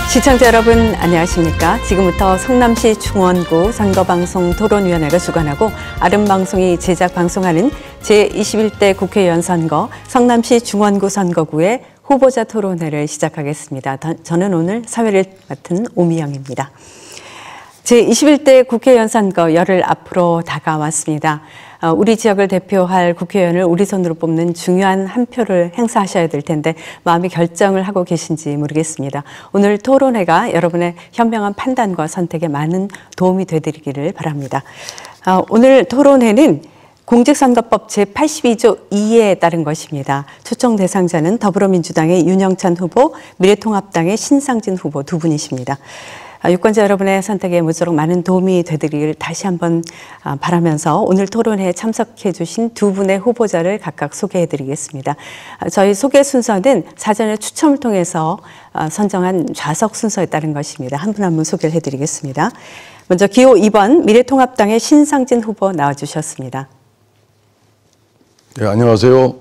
시청자 여러분 안녕하십니까? 지금부터 성남시 중원구 선거방송 토론위원회가 주관하고 아름방송이 제작 방송하는 제21대 국회의원 선거 성남시 중원구 선거구의 후보자 토론회를 시작하겠습니다. 저는 오늘 사회를 맡은 오미영입니다. 제21대 국회의원 선거 열흘 앞으로 다가왔습니다. 우리 지역을 대표할 국회의원을 우리 손으로 뽑는 중요한 한 표를 행사하셔야 될 텐데 마음의 결정을 하고 계신지 모르겠습니다. 오늘 토론회가 여러분의 현명한 판단과 선택에 많은 도움이 되드리기를 바랍니다. 오늘 토론회는 공직선거법 제82조 2에 따른 것입니다. 초청 대상자는 더불어민주당의 윤영찬 후보, 미래통합당의 신상진 후보 두 분이십니다. 유권자 여러분의 선택에 모쪼록 많은 도움이 되드리길 다시 한번 바라면서 오늘 토론회에 참석해 주신 두 분의 후보자를 각각 소개해 드리겠습니다. 저희 소개 순서는 사전에 추첨을 통해서 선정한 좌석 순서에 따른 것입니다. 한 분 한 분 소개를 해 드리겠습니다. 먼저 기호 2번 미래통합당의 신상진 후보 나와주셨습니다. 네, 안녕하세요.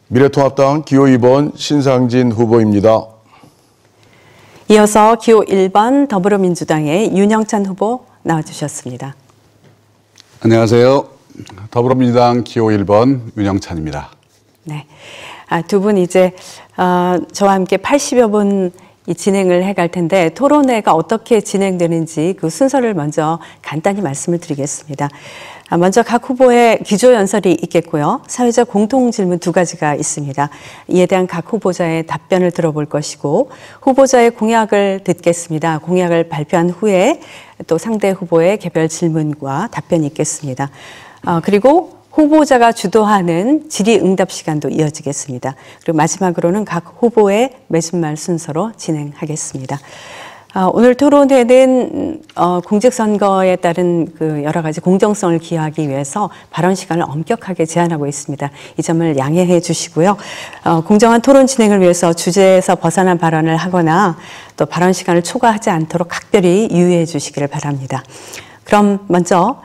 미래통합당 기호 2번 신상진 후보입니다. 이어서 기호 1번 더불어민주당의 윤영찬 후보 나와주셨습니다. 안녕하세요. 더불어민주당 기호 1번 윤영찬입니다. 네, 두 분 이제 저와 함께 80여 분 진행을 해갈 텐데 토론회가 어떻게 진행되는지 그 순서를 먼저 간단히 말씀을 드리겠습니다. 먼저 각 후보의 기조연설이 있겠고요. 사회적 공통질문 두 가지가 있습니다. 이에 대한 각 후보자의 답변을 들어볼 것이고 후보자의 공약을 듣겠습니다. 공약을 발표한 후에 또 상대 후보의 개별 질문과 답변이 있겠습니다. 그리고 후보자가 주도하는 질의응답 시간도 이어지겠습니다. 그리고 마지막으로는 각 후보의 맺은말 순서로 진행하겠습니다. 오늘 토론회는 공직선거에 따른 그 여러 가지 공정성을 기하기 위해서 발언 시간을 엄격하게 제한하고 있습니다. 이 점을 양해해 주시고요. 공정한 토론 진행을 위해서 주제에서 벗어난 발언을 하거나 또 발언 시간을 초과하지 않도록 각별히 유의해 주시기를 바랍니다. 그럼 먼저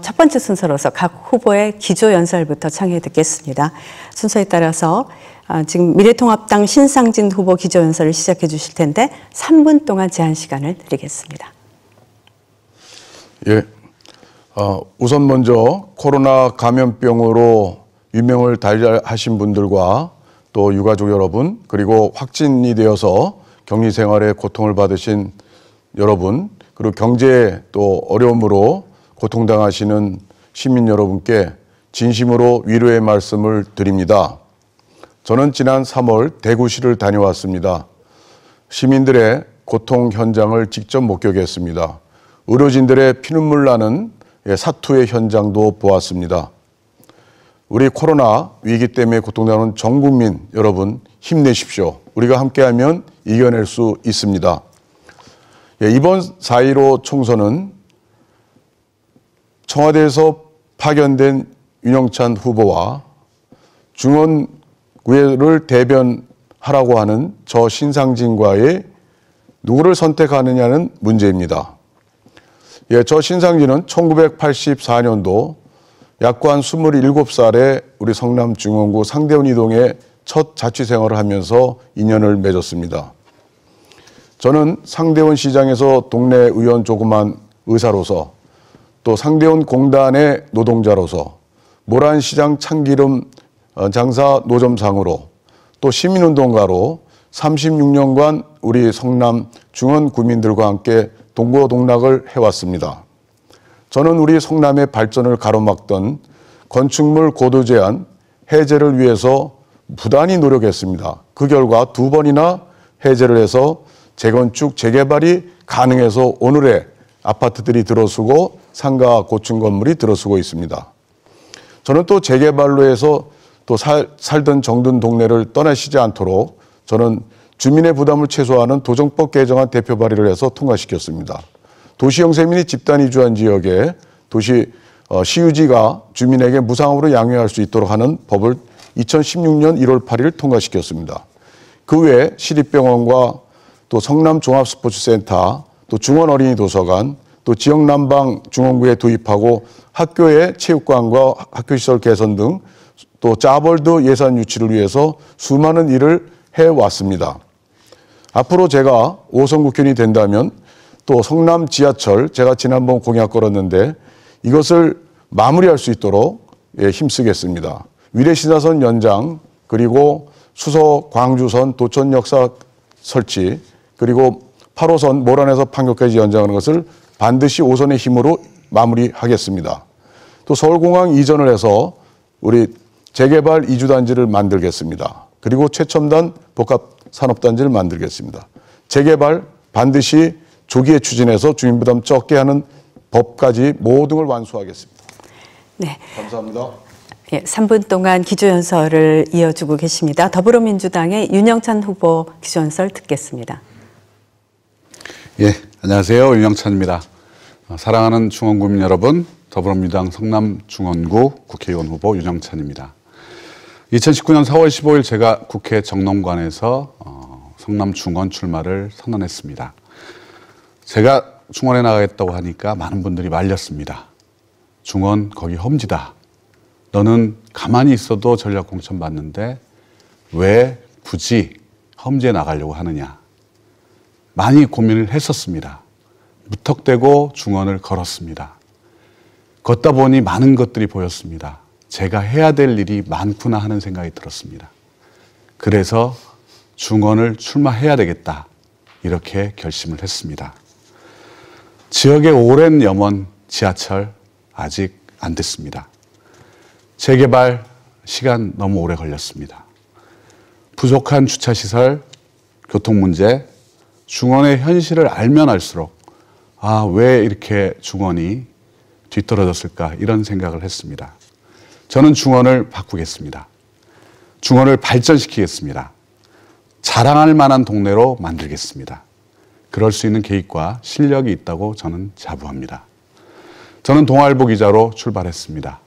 첫 번째 순서로서 각 후보의 기조연설부터 청해 듣겠습니다. 순서에 따라서 지금 미래통합당 신상진 후보 기조연설을 시작해 주실 텐데 3분 동안 제한 시간을 드리겠습니다. 예, 우선 먼저 코로나 감염병으로 유명을 달리하신 분들과 또 유가족 여러분 그리고 확진이 되어서 격리 생활에 고통을 받으신 여러분 그리고 경제에 또 어려움으로 고통당하시는 시민 여러분께 진심으로 위로의 말씀을 드립니다. 저는 지난 3월 대구시를 다녀왔습니다. 시민들의 고통 현장을 직접 목격했습니다. 의료진들의 피눈물 나는 사투의 현장도 보았습니다. 우리 코로나 위기 때문에 고통당하는 전 국민 여러분 힘내십시오. 우리가 함께하면 이겨낼 수 있습니다. 이번 4.15 총선은 청와대에서 파견된 윤영찬 후보와 중원구를 대변하라고 하는 저 신상진과의 누구를 선택하느냐는 문제입니다. 저 신상진은 1984년도 약관 27살에 우리 성남 중원구 상대원 이동에 첫 자취생활을 하면서 인연을 맺었습니다. 저는 상대원 시장에서 동네 의원 조그만 의사로서 또 상대원 공단의 노동자로서 모란시장 참기름 장사 노점상으로 또 시민운동가로 36년간 우리 성남 중원 구민들과 함께 동고동락을 해왔습니다. 저는 우리 성남의 발전을 가로막던 건축물 고도 제한 해제를 위해서 부단히 노력했습니다. 그 결과 2번이나 해제를 해서 재건축, 재개발이 가능해서 오늘의 아파트들이 들어서고 상가 고층 건물이 들어서고 있습니다. 저는 또 재개발로 해서 또 살던 정든 동네를 떠나시지 않도록 저는 주민의 부담을 최소화하는 도정법 개정안 대표 발의를 해서 통과시켰습니다. 도시형 세민이 집단 이주한 지역에 시유지가 주민에게 무상으로 양육할 수 있도록 하는 법을 2016년 1월 8일 통과시켰습니다. 그 외에 시립병원과 또 성남종합스포츠센터, 또 중원어린이도서관, 또 지역 난방 중원구에 도입하고 학교의 체육관과 학교시설 개선 등 또 짜벌드 예산 유치를 위해서 수많은 일을 해왔습니다. 앞으로 제가 5선 국회의원이 된다면 또 성남 지하철 제가 지난번 공약 걸었는데 이것을 마무리할 수 있도록 힘쓰겠습니다. 위례신사선 연장 그리고 수서 광주선 도천 역사 설치 그리고 8호선 모란에서 판교까지 연장하는 것을 반드시 5선의 힘으로 마무리하겠습니다. 또 서울공항 이전을 해서 우리 재개발 이주단지를 만들겠습니다. 그리고 최첨단 복합산업단지를 만들겠습니다. 재개발 반드시 조기에 추진해서 주민부담 적게 하는 법까지 모든 걸 완수하겠습니다. 네. 감사합니다. 예, 3분 동안 기조연설을 이어주고 계십니다. 더불어민주당의 윤영찬 후보 기조연설 듣겠습니다. 예, 안녕하세요. 윤영찬입니다. 사랑하는 중원구민 여러분, 더불어민주당 성남 중원구 국회의원 후보 윤영찬입니다. 2019년 4월 15일 제가 국회 정론관에서 성남 중원 출마를 선언했습니다. 제가 중원에 나가겠다고 하니까 많은 분들이 말렸습니다. 중원 거기 험지다. 너는 가만히 있어도 전략 공천 받는데 왜 굳이 험지에 나가려고 하느냐. 많이 고민을 했었습니다. 무턱대고 중원을 걸었습니다. 걷다 보니 많은 것들이 보였습니다. 제가 해야 될 일이 많구나 하는 생각이 들었습니다. 그래서 중원을 출마해야 되겠다. 이렇게 결심을 했습니다. 지역의 오랜 염원 지하철 아직 안 됐습니다. 재개발 시간 너무 오래 걸렸습니다. 부족한 주차시설, 교통 문제, 중원의 현실을 알면 알수록 왜 이렇게 중원이 뒤떨어졌을까 이런 생각을 했습니다. 저는 중원을 바꾸겠습니다. 중원을 발전시키겠습니다. 자랑할 만한 동네로 만들겠습니다. 그럴 수 있는 계획과 실력이 있다고 저는 자부합니다. 저는 동아일보 기자로 출발했습니다.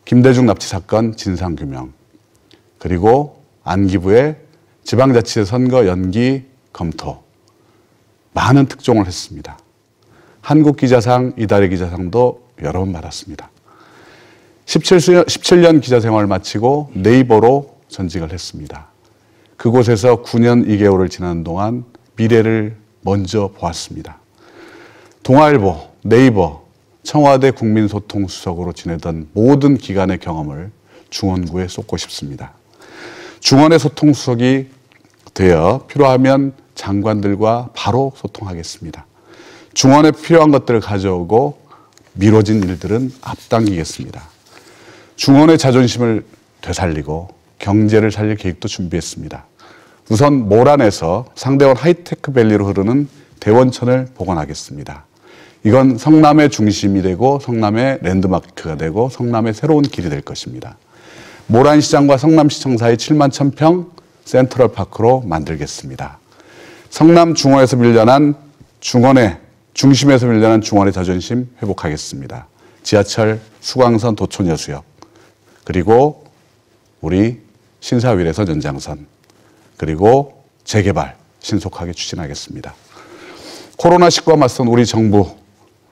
김대중 납치 사건 진상규명, 그리고 안기부의 지방자치제 선거 연기 검토, 많은 특종을 했습니다. 한국기자상, 이달의 기자상도 여러 번 받았습니다. 17년 기자 생활을 마치고 네이버로 전직을 했습니다. 그곳에서 9년 2개월을 지나는 동안 미래를 먼저 보았습니다. 동아일보, 네이버, 청와대 국민소통수석으로 지내던 모든 기관의 경험을 중원구에 쏟고 싶습니다. 중원의 소통수석이 되어 필요하면 장관들과 바로 소통하겠습니다. 중원에 필요한 것들을 가져오고 미뤄진 일들은 앞당기겠습니다. 중원의 자존심을 되살리고 경제를 살릴 계획도 준비했습니다. 우선 모란에서 상대원 하이테크밸리로 흐르는 대원천을 복원하겠습니다. 이건 성남의 중심이 되고 성남의 랜드마크가 되고 성남의 새로운 길이 될 것입니다. 모란시장과 성남시청 사이 7만 1,000평 센트럴파크로 만들겠습니다. 성남 중원에서 밀려난 중원의 중심에서 밀려난 중원의 자존심 회복하겠습니다. 지하철 수광선 도촌여수역, 그리고 우리 신사위례선 연장선, 그리고 재개발 신속하게 추진하겠습니다. 코로나19와 맞선 우리 정부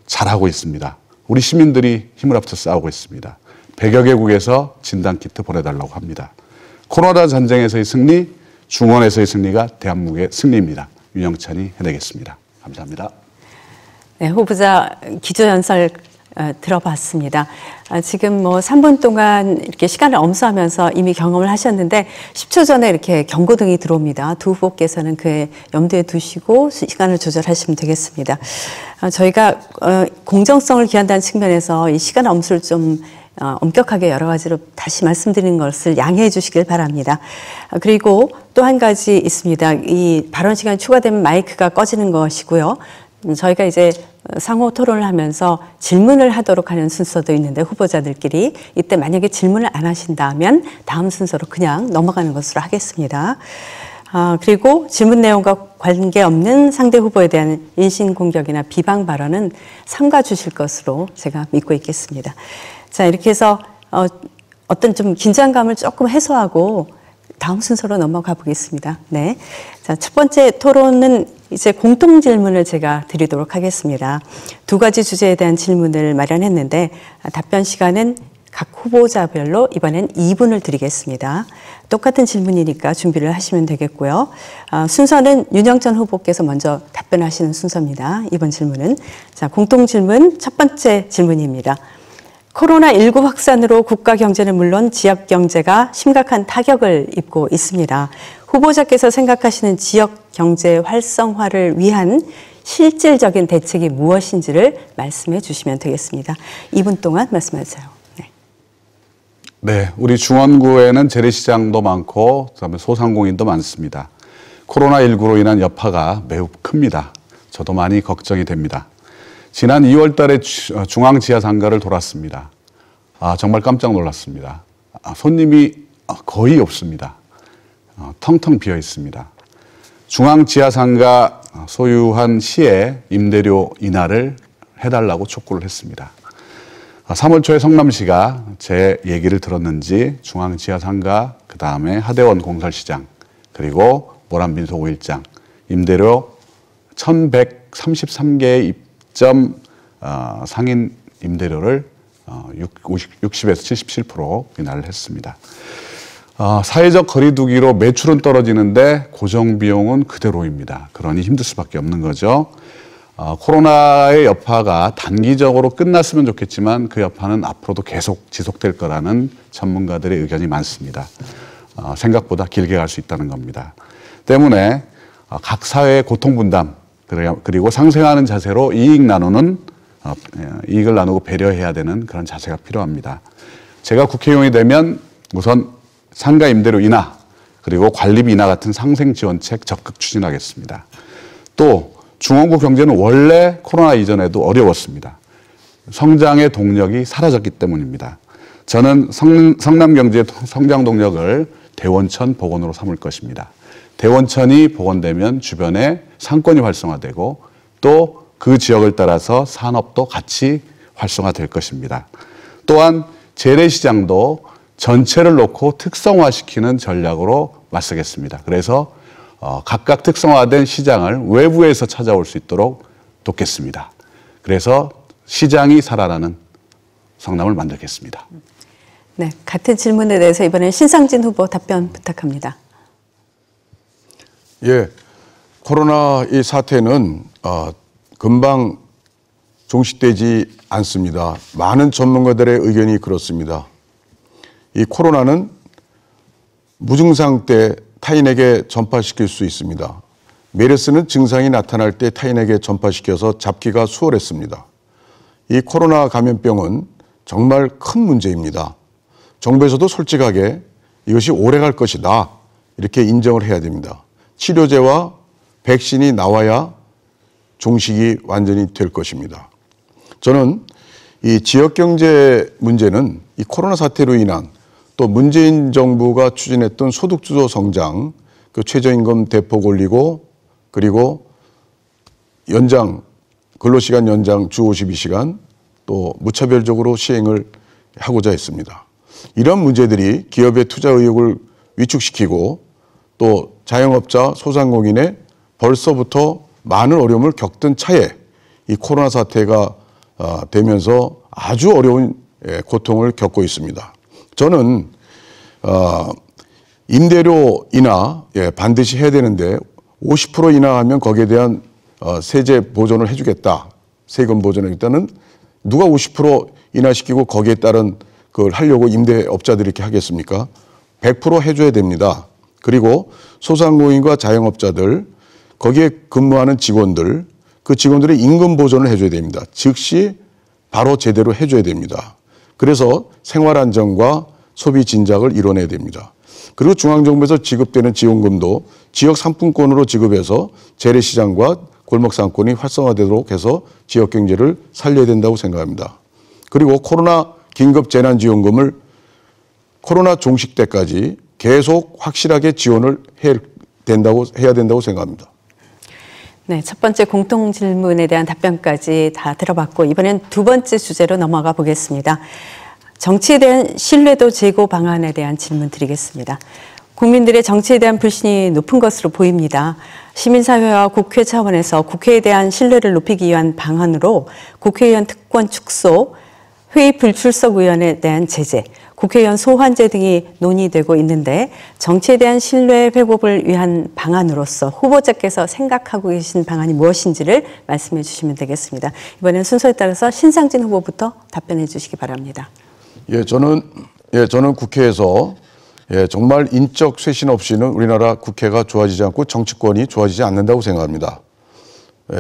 잘하고 있습니다. 우리 시민들이 힘을 합쳐 싸우고 있습니다. 100여 개국에서 진단키트 보내달라고 합니다. 코로나 전쟁에서의 승리, 중원에서의 승리가 대한민국의 승리입니다. 윤영찬이 해내겠습니다. 감사합니다. 네, 후보자 기조연설 들어봤습니다. 지금 3분 동안 이렇게 시간을 엄수하면서 이미 경험을 하셨는데 10초 전에 이렇게 경고등이 들어옵니다. 두 후보께서는 그에 염두에 두시고 시간을 조절하시면 되겠습니다. 저희가 공정성을 기한다는 측면에서 이 시간 엄수를 좀 엄격하게 여러 가지로 다시 말씀드리는 것을 양해해 주시길 바랍니다. 그리고 또 한 가지 있습니다. 이 발언 시간이 추가되면 마이크가 꺼지는 것이고요. 저희가 이제 상호 토론을 하면서 질문을 하도록 하는 순서도 있는데 후보자들끼리 이때 만약에 질문을 안 하신다면 다음 순서로 그냥 넘어가는 것으로 하겠습니다. 그리고 질문 내용과 관계없는 상대 후보에 대한 인신공격이나 비방 발언은 삼가 주실 것으로 제가 믿고 있겠습니다. 자, 이렇게 해서 어떤 좀 긴장감을 조금 해소하고 다음 순서로 넘어가 보겠습니다. 네. 자, 첫 번째 토론은 이제 공통 질문을 제가 드리도록 하겠습니다. 두 가지 주제에 대한 질문을 마련했는데 답변 시간은 각 후보자별로 이번엔 2분을 드리겠습니다. 똑같은 질문이니까 준비를 하시면 되겠고요. 순서는 윤영찬 후보께서 먼저 답변하시는 순서입니다. 이번 질문은. 자, 공통 질문 첫 번째 질문입니다. 코로나19 확산으로 국가 경제는 물론 지역 경제가 심각한 타격을 입고 있습니다. 후보자께서 생각하시는 지역 경제 활성화를 위한 실질적인 대책이 무엇인지를 말씀해 주시면 되겠습니다. 2분 동안 말씀하세요. 네, 우리 중원구에는 재래시장도 많고 그다음에 소상공인도 많습니다. 코로나19로 인한 여파가 매우 큽니다. 저도 많이 걱정이 됩니다. 지난 2월 달에 중앙지하상가를 돌았습니다. 정말 깜짝 놀랐습니다. 손님이 거의 없습니다. 텅텅 비어 있습니다. 중앙지하상가 소유한 시에 임대료 인하를 해달라고 촉구를 했습니다. 3월 초에 성남시가 제 얘기를 들었는지 중앙지하상가, 그 다음에 하대원 공설시장, 그리고 모란빈소 5일장 임대료 1133개의 입점 상인 임대료를 60에서 77% 인하를 했습니다. 사회적 거리두기로 매출은 떨어지는데 고정비용은 그대로입니다. 그러니 힘들 수밖에 없는 거죠. 코로나의 여파가 단기적으로 끝났으면 좋겠지만 그 여파는 앞으로도 계속 지속될 거라는 전문가들의 의견이 많습니다. 생각보다 길게 갈 수 있다는 겁니다. 때문에 각 사회의 고통 분담 그리고 상생하는 자세로 이익을 나누고 배려해야 되는 그런 자세가 필요합니다. 제가 국회의원이 되면 우선 상가 임대료 인하 그리고 관리비 인하 같은 상생 지원책 적극 추진하겠습니다. 또 중원구 경제는 원래 코로나 이전에도 어려웠습니다. 성장의 동력이 사라졌기 때문입니다. 저는 성남 경제의 성장 동력을 대원천 복원으로 삼을 것입니다. 대원천이 복원되면 주변에 상권이 활성화되고 또 그 지역을 따라서 산업도 같이 활성화될 것입니다. 또한 재래시장도 전체를 놓고 특성화시키는 전략으로 맞서겠습니다. 그래서 각각 특성화된 시장을 외부에서 찾아올 수 있도록 돕겠습니다. 그래서 시장이 살아나는 성남을 만들겠습니다. 네, 같은 질문에 대해서 이번엔 신상진 후보 답변 부탁합니다. 예, 코로나 이 사태는 금방 종식되지 않습니다. 많은 전문가들의 의견이 그렇습니다. 이 코로나는 무증상 때 타인에게 전파시킬 수 있습니다. 메르스는 증상이 나타날 때 타인에게 전파시켜서 잡기가 수월했습니다. 이 코로나 감염병은 정말 큰 문제입니다. 정부에서도 솔직하게 이것이 오래갈 것이다 이렇게 인정을 해야 됩니다. 치료제와 백신이 나와야 종식이 완전히 될 것입니다. 저는 이 지역경제 문제는 이 코로나 사태로 인한 또 문재인 정부가 추진했던 소득주도 성장, 그 최저임금 대폭 올리고 그리고 근로시간 연장 주 52시간 또 무차별적으로 시행을 하고자 했습니다. 이런 문제들이 기업의 투자 의욕을 위축시키고 또 자영업자, 소상공인의 벌써부터 많은 어려움을 겪던 차에 이 코로나 사태가 되면서 아주 어려운 고통을 겪고 있습니다. 저는 임대료 인하 반드시 해야 되는데 50% 인하하면 거기에 대한 세제 보전을 해주겠다. 세금 보전하겠다는 누가 50% 인하시키고 거기에 따른 그걸 하려고 임대업자들이 이렇게 하겠습니까? 100% 해줘야 됩니다. 그리고 소상공인과 자영업자들 거기에 근무하는 직원들 그 직원들의 임금 보전을 해줘야 됩니다. 즉시 바로 제대로 해줘야 됩니다. 그래서 생활안정과 소비 진작을 이뤄내야 됩니다. 그리고 중앙정부에서 지급되는 지원금도 지역 상품권으로 지급해서 재래시장과 골목상권이 활성화되도록 해서 지역경제를 살려야 된다고 생각합니다. 그리고 코로나 긴급재난지원금을 코로나 종식 때까지 계속 확실하게 지원을 해야 된다고 생각합니다. 네, 첫 번째 공통 질문에 대한 답변까지 다 들어봤고 이번엔 두 번째 주제로 넘어가 보겠습니다. 정치에 대한 신뢰도 제고 방안에 대한 질문 드리겠습니다. 국민들의 정치에 대한 불신이 높은 것으로 보입니다. 시민사회와 국회 차원에서 국회에 대한 신뢰를 높이기 위한 방안으로 국회의원 특권 축소, 회의 불출석 의원에 대한 제재, 국회의원 소환제 등이 논의되고 있는데 정치에 대한 신뢰 회복을 위한 방안으로서 후보자께서 생각하고 계신 방안이 무엇인지를 말씀해 주시면 되겠습니다. 이번엔 순서에 따라서 신상진 후보부터 답변해 주시기 바랍니다. 저는 국회에서 정말 인적 쇄신 없이는 우리나라 국회가 좋아지지 않고 정치권이 좋아지지 않는다고 생각합니다.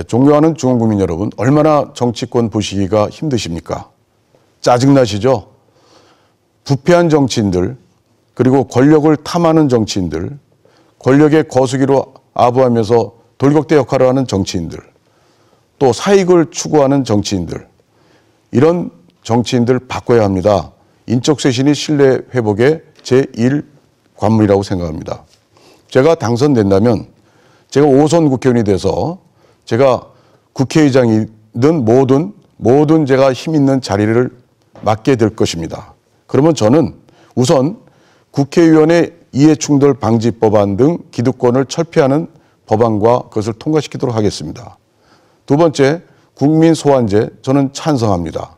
존경하는 중원국민 여러분, 얼마나 정치권 보시기가 힘드십니까? 짜증나시죠? 부패한 정치인들, 그리고 권력을 탐하는 정치인들, 권력의 거수기로 아부하면서 돌격대 역할을 하는 정치인들, 또 사익을 추구하는 정치인들, 이런 정치인들 바꿔야 합니다. 인적 쇄신이 신뢰 회복의 제1 관문이라고 생각합니다. 제가 당선된다면 제가 5선 국회의원이 돼서 제가 국회의장이든 모든 제가 힘 있는 자리를 맡게 될 것입니다. 그러면 저는 우선 국회의원의 이해충돌 방지 법안 등 기득권을 철폐하는 법안과 그것을 통과시키도록 하겠습니다. 두 번째, 국민 소환제 저는 찬성합니다.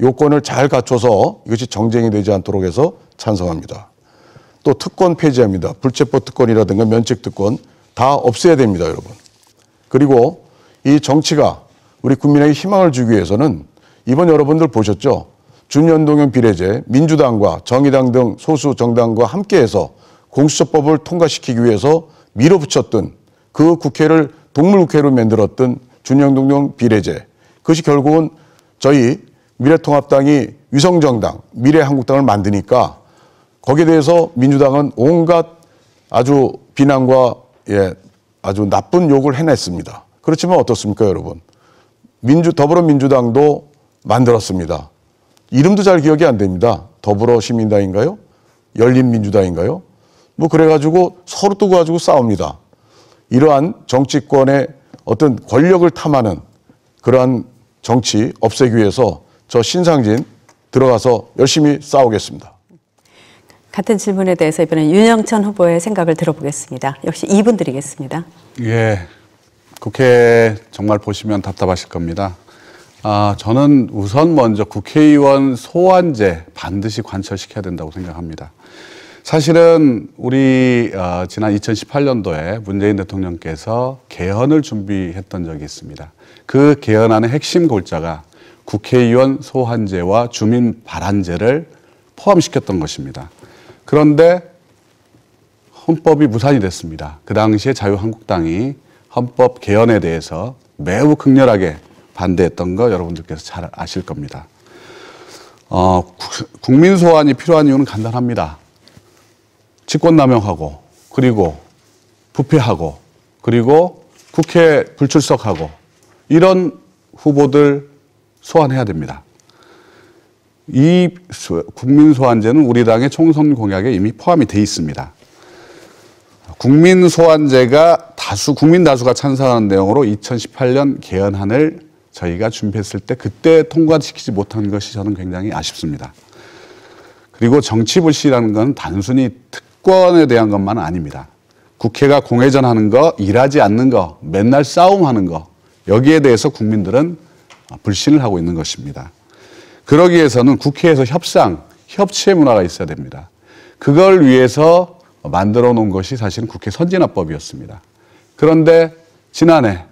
요건을 잘 갖춰서 이것이 정쟁이 되지 않도록 해서 찬성합니다. 또 특권 폐지합니다. 불체포 특권이라든가 면책 특권 다 없애야 됩니다, 여러분. 그리고 이 정치가 우리 국민에게 희망을 주기 위해서는 이번 여러분들 보셨죠? 준연동형 비례제, 민주당과 정의당 등 소수 정당과 함께해서 공수처법을 통과시키기 위해서 밀어붙였던 그 국회를 동물국회로 만들었던 준연동형 비례제, 그것이 결국은 저희 미래통합당이 위성정당, 미래한국당을 만드니까 거기에 대해서 민주당은 온갖 아주 비난과 아주 나쁜 욕을 해냈습니다. 그렇지만 어떻습니까, 여러분? 더불어민주당도 만들었습니다. 이름도 잘 기억이 안 됩니다. 더불어시민당인가요? 열린민주당인가요? 그래가지고 서로 또 가지고 싸웁니다. 이러한 정치권의 어떤 권력을 탐하는 그러한 정치 없애기 위해서 저 신상진 들어가서 열심히 싸우겠습니다. 같은 질문에 대해서 이번엔 윤영찬 후보의 생각을 들어보겠습니다. 역시 2분 드리겠습니다. 국회 정말 보시면 답답하실 겁니다. 저는 우선 먼저 국회의원 소환제 반드시 관철시켜야 된다고 생각합니다. 사실은 우리 지난 2018년도에 문재인 대통령께서 개헌을 준비했던 적이 있습니다. 그 개헌안의 핵심 골자가 국회의원 소환제와 주민 발안제를 포함시켰던 것입니다. 그런데 헌법이 무산이 됐습니다. 그 당시에 자유한국당이 헌법 개헌에 대해서 매우 극렬하게 반대했던 거 여러분들께서 잘 아실 겁니다. 국민 소환이 필요한 이유는 간단합니다. 직권남용하고, 그리고 부패하고, 그리고 국회 불출석하고, 이런 후보들 소환해야 됩니다. 이 국민 소환제는 우리 당의 총선 공약에 이미 포함이 돼 있습니다. 국민 소환제가 국민 다수가 찬성하는 내용으로 2018년 개헌안을 저희가 준비했을 때 그때 통과시키지 못한 것이 저는 굉장히 아쉽습니다. 그리고 정치불신이라는 건 단순히 특권에 대한 것만은 아닙니다. 국회가 공회전하는 거, 일하지 않는 거, 맨날 싸움하는 거, 여기에 대해서 국민들은 불신을 하고 있는 것입니다. 그러기 위해서는 국회에서 협상, 협치의 문화가 있어야 됩니다. 그걸 위해서 만들어 놓은 것이 사실은 국회 선진화법이었습니다. 그런데 지난해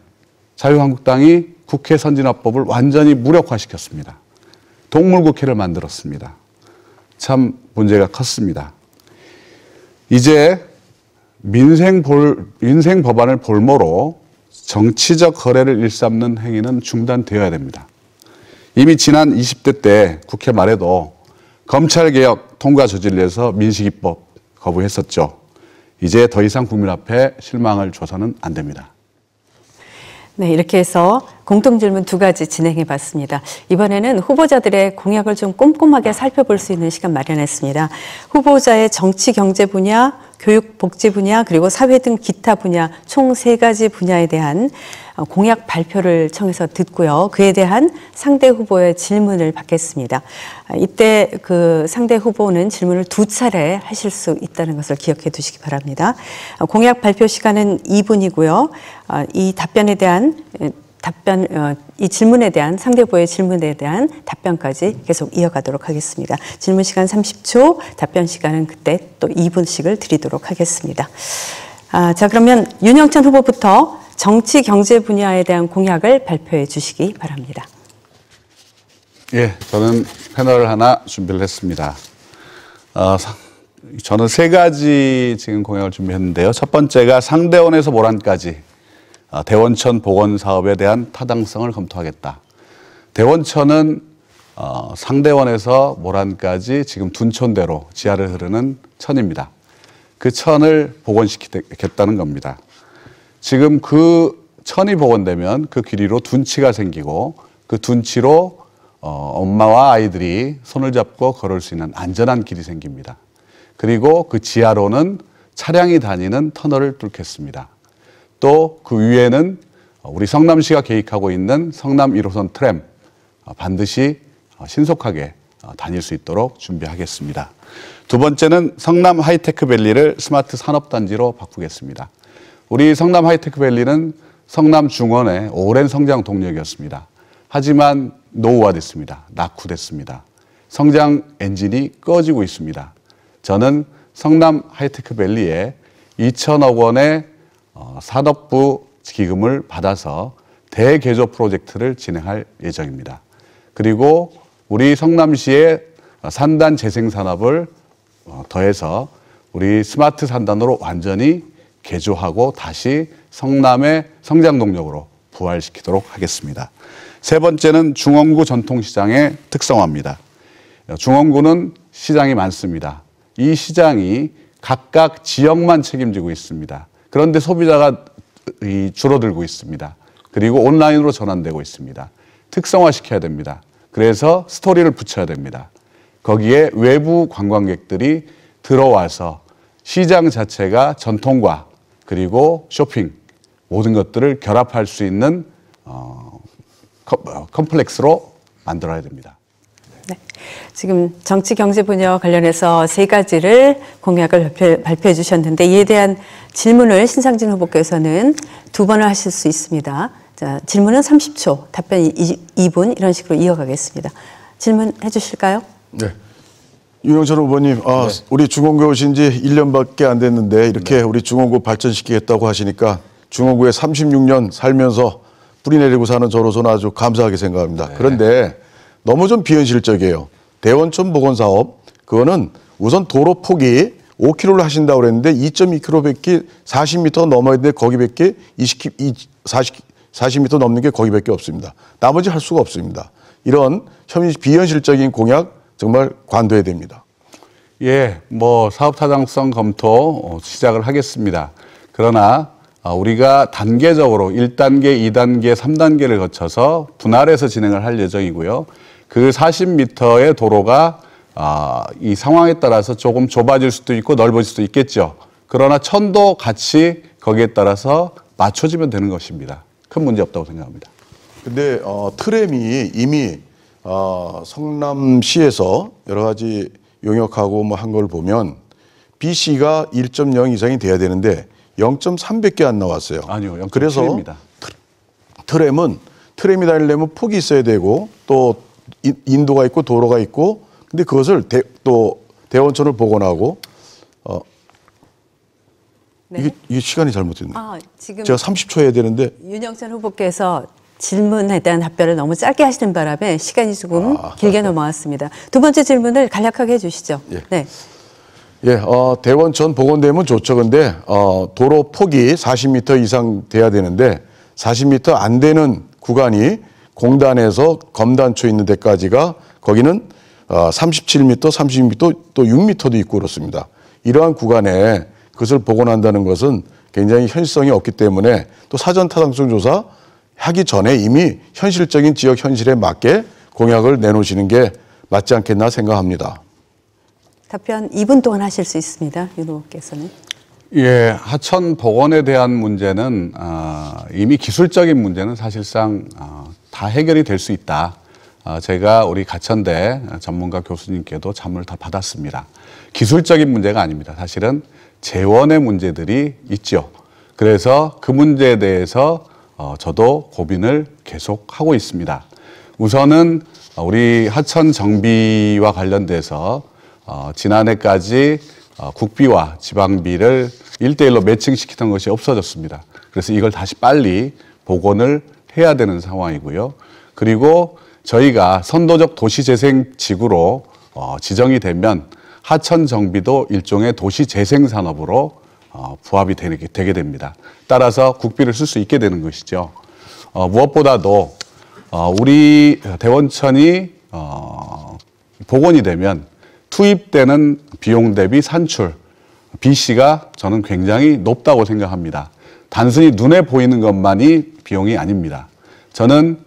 자유한국당이 국회 선진화법을 완전히 무력화시켰습니다. 동물국회를 만들었습니다. 참 문제가 컸습니다. 이제 민생 법안을 볼모로 정치적 거래를 일삼는 행위는 중단되어야 됩니다. 이미 지난 20대 때 국회 말에도 검찰개혁 통과 저지를 위해서 민식이법 거부했었죠. 이제 더 이상 국민 앞에 실망을 줘서는 안 됩니다. 네, 이렇게 해서 공통질문 2가지 진행해 봤습니다. 이번에는 후보자들의 공약을 좀 꼼꼼하게 살펴볼 수 있는 시간 마련했습니다. 후보자의 정치 경제 분야, 교육 복지 분야, 그리고 사회 등 기타 분야 총 3가지 분야에 대한 공약 발표를 청해서 듣고요. 그에 대한 상대 후보의 질문을 받겠습니다. 이때 그 상대 후보는 질문을 2차례 하실 수 있다는 것을 기억해 두시기 바랍니다. 공약 발표 시간은 2분이고요. 이 답변에 대한 답변, 이 질문에 대한 상대 후보의 질문에 대한 답변까지 계속 이어가도록 하겠습니다. 질문 시간 30초, 답변 시간은 그때 또 2분씩을 드리도록 하겠습니다. 자, 그러면 윤영찬 후보부터 정치 경제 분야에 대한 공약을 발표해 주시기 바랍니다. 예, 저는 패널을 하나 준비를 했습니다. 저는 3가지 지금 공약을 준비했는데요. 첫 번째가 상대원에서 모란까지 대원천 복원 사업에 대한 타당성을 검토하겠다. 대원천은 상대원에서 모란까지 지금 둔촌대로 지하를 흐르는 천입니다. 그 천을 복원시키겠다는 겁니다. 지금 그 천이 복원되면 그 길이로 둔치가 생기고 그 둔치로 엄마와 아이들이 손을 잡고 걸을 수 있는 안전한 길이 생깁니다. 그리고 그 지하로는 차량이 다니는 터널을 뚫겠습니다. 또 그 위에는 우리 성남시가 계획하고 있는 성남 1호선 트램 반드시 신속하게 다닐 수 있도록 준비하겠습니다. 두 번째는 성남 하이테크밸리를 스마트 산업단지로 바꾸겠습니다. 우리 성남 하이테크밸리는 성남 중원의 오랜 성장 동력이었습니다. 하지만 노후화됐습니다. 낙후됐습니다. 성장 엔진이 꺼지고 있습니다. 저는 성남 하이테크밸리에 2천억 원의 산업부 기금을 받아서 대개조 프로젝트를 진행할 예정입니다. 그리고 우리 성남시의 산단 재생산업을 더해서 우리 스마트 산단으로 완전히 개조하고 다시 성남의 성장 동력으로 부활시키도록 하겠습니다. 세 번째는 중원구 전통시장의 특성화입니다. 중원구는 시장이 많습니다. 이 시장이 각각 지역만 책임지고 있습니다. 그런데 소비자가 줄어들고 있습니다. 그리고 온라인으로 전환되고 있습니다. 특성화시켜야 됩니다. 그래서 스토리를 붙여야 됩니다. 거기에 외부 관광객들이 들어와서 시장 자체가 전통과 그리고 쇼핑 모든 것들을 결합할 수 있는 컴플렉스로 만들어야 됩니다. 네. 지금 정치 경제 분야와 관련해서 3가지를 공약을 발표해 주셨는데 이에 대한 질문을 신상진 후보께서는 2번을 하실 수 있습니다. 자, 질문은 30초, 답변이 2분 이런 식으로 이어가겠습니다. 질문해 주실까요? 네. 윤영찬 후보님, 우리 중원구에 오신 지 1년밖에 안 됐는데 이렇게 우리 중원구 발전시키겠다고 하시니까 중원구에 36년 살면서 뿌리 내리고 사는 저로서는 아주 감사하게 생각합니다. 그런데 너무 좀 비현실적이에요. 대원천 복원 사업, 그거는 우선 도로 폭이 5km를 하신다고 그랬는데 2.2km밖에 40m 넘어야 되는데 거기밖에 40m 넘는 게 거기밖에 없습니다. 나머지 할 수가 없습니다. 이런 비현실적인 공약 정말 관둬야 됩니다. 예, 사업 타당성 검토 시작을 하겠습니다. 그러나 우리가 단계적으로 1단계, 2단계, 3단계를 거쳐서 분할해서 진행을 할 예정이고요. 그 40m의 도로가 이 상황에 따라서 조금 좁아질 수도 있고 넓어질 수도 있겠죠. 그러나 천도 같이 거기에 따라서 맞춰지면 되는 것입니다. 큰 문제 없다고 생각합니다. 근데 트램이 이미 성남시에서 여러 가지 용역하고 한 걸 보면 BC가 1.0 이상이 돼야 되는데 0.3밖에 안 나왔어요. 아니요, 0.7입니다. 그래서 트램이 다니려면 폭이 있어야 되고 또 인도가 있고 도로가 있고 근데 그것을 또 대원천을 복원하고 네. 이게 시간이 잘못됐네요. 지금 제가 30초 해야 되는데 윤영찬 후보께서 질문에 대한 답변을 너무 짧게 하시는 바람에 시간이 조금 길게 넘어왔습니다. 2번째 질문을 간략하게 해주시죠. 예. 네. 예, 대원천 복원되면 좋죠. 근데 도로 폭이 40m 이상 돼야 되는데 40m 안 되는 구간이 공단에서 검단초 있는 데까지가 거기는 37m, 30m 또 6m도 있고 그렇습니다. 이러한 구간에 그것을 복원한다는 것은 굉장히 현실성이 없기 때문에 또 사전 타당성 조사 하기 전에 이미 현실적인 지역 현실에 맞게 공약을 내놓으시는 게 맞지 않겠나 생각합니다. 답변 2분 동안 하실 수 있습니다. 윤 후보께서는. 예, 하천 복원에 대한 문제는 이미 기술적인 문제는 사실상 다 해결이 될 수 있다. 제가 우리 가천대 전문가 교수님께도 자문을 다 받았습니다. 기술적인 문제가 아닙니다. 사실은 재원의 문제들이 있죠. 그래서 그 문제에 대해서 저도 고민을 계속 하고 있습니다. 우선은 우리 하천 정비와 관련돼서 지난해까지 국비와 지방비를 1대1로 매칭시키던 것이 없어졌습니다. 그래서 이걸 다시 빨리 복원을 해야 되는 상황이고요. 그리고 저희가 선도적 도시재생지구로 지정이 되면 하천 정비도 일종의 도시재생산업으로 부합이 되게 됩니다. 따라서 국비를 쓸 수 있게 되는 것이죠. 무엇보다도 우리 대원천이 복원이 되면 투입되는 비용 대비 산출, BC가 저는 굉장히 높다고 생각합니다. 단순히 눈에 보이는 것만이 비용이 아닙니다. 저는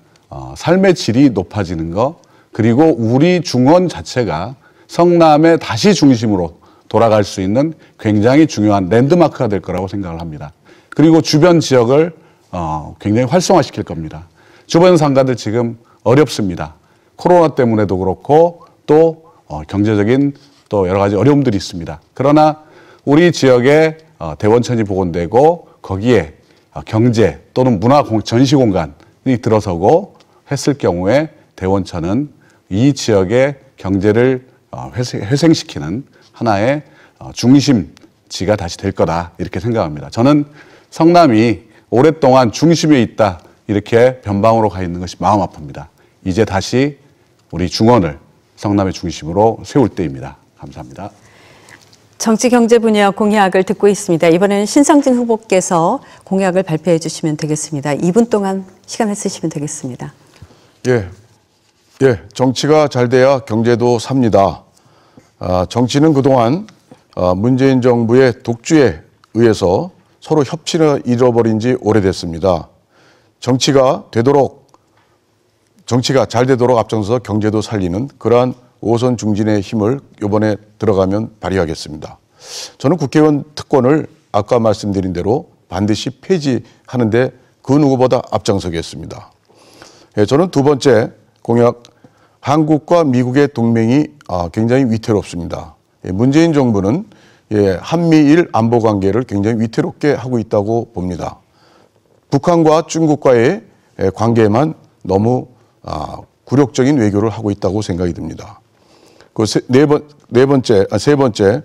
삶의 질이 높아지는 것, 그리고 우리 중원 자체가 성남의 다시 중심으로 돌아갈 수 있는 굉장히 중요한 랜드마크가 될 거라고 생각을 합니다. 그리고 주변 지역을 굉장히 활성화시킬 겁니다. 주변 상가들 지금 어렵습니다. 코로나 때문에도 그렇고 또 경제적인 또 여러 가지 어려움들이 있습니다. 그러나 우리 지역에 대원천이 복원되고 거기에 경제 또는 문화 전시 공간이 들어서고 했을 경우에 대원천은 이 지역의 경제를 회생시키는 하나의 중심지가 다시 될 거다 이렇게 생각합니다. 저는 성남이 오랫동안 중심에 있다 이렇게 변방으로 가 있는 것이 마음 아픕니다. 이제 다시 우리 중원을 성남의 중심으로 세울 때입니다. 감사합니다. 정치 경제 분야 공약을 듣고 있습니다. 이번에는 신상진 후보께서 공약을 발표해 주시면 되겠습니다. 2분 동안 시간을 쓰시면 되겠습니다. 정치가 잘 돼야 경제도 삽니다. 정치는 그동안 문재인 정부의 독주에 의해서 서로 협치를 잃어버린 지 오래됐습니다. 정치가 잘 되도록 앞장서서 경제도 살리는 그러한 오선 중진의 힘을 이번에 들어가면 발휘하겠습니다. 저는 국회의원 특권을 아까 말씀드린 대로 반드시 폐지하는데 그 누구보다 앞장서겠습니다. 저는 두 번째 공약, 한국과 미국의 동맹이 굉장히 위태롭습니다. 문재인 정부는 한미일 안보 관계를 굉장히 위태롭게 하고 있다고 봅니다. 북한과 중국과의 관계만 너무 굴욕적인 외교를 하고 있다고 생각이 듭니다. 세 번째,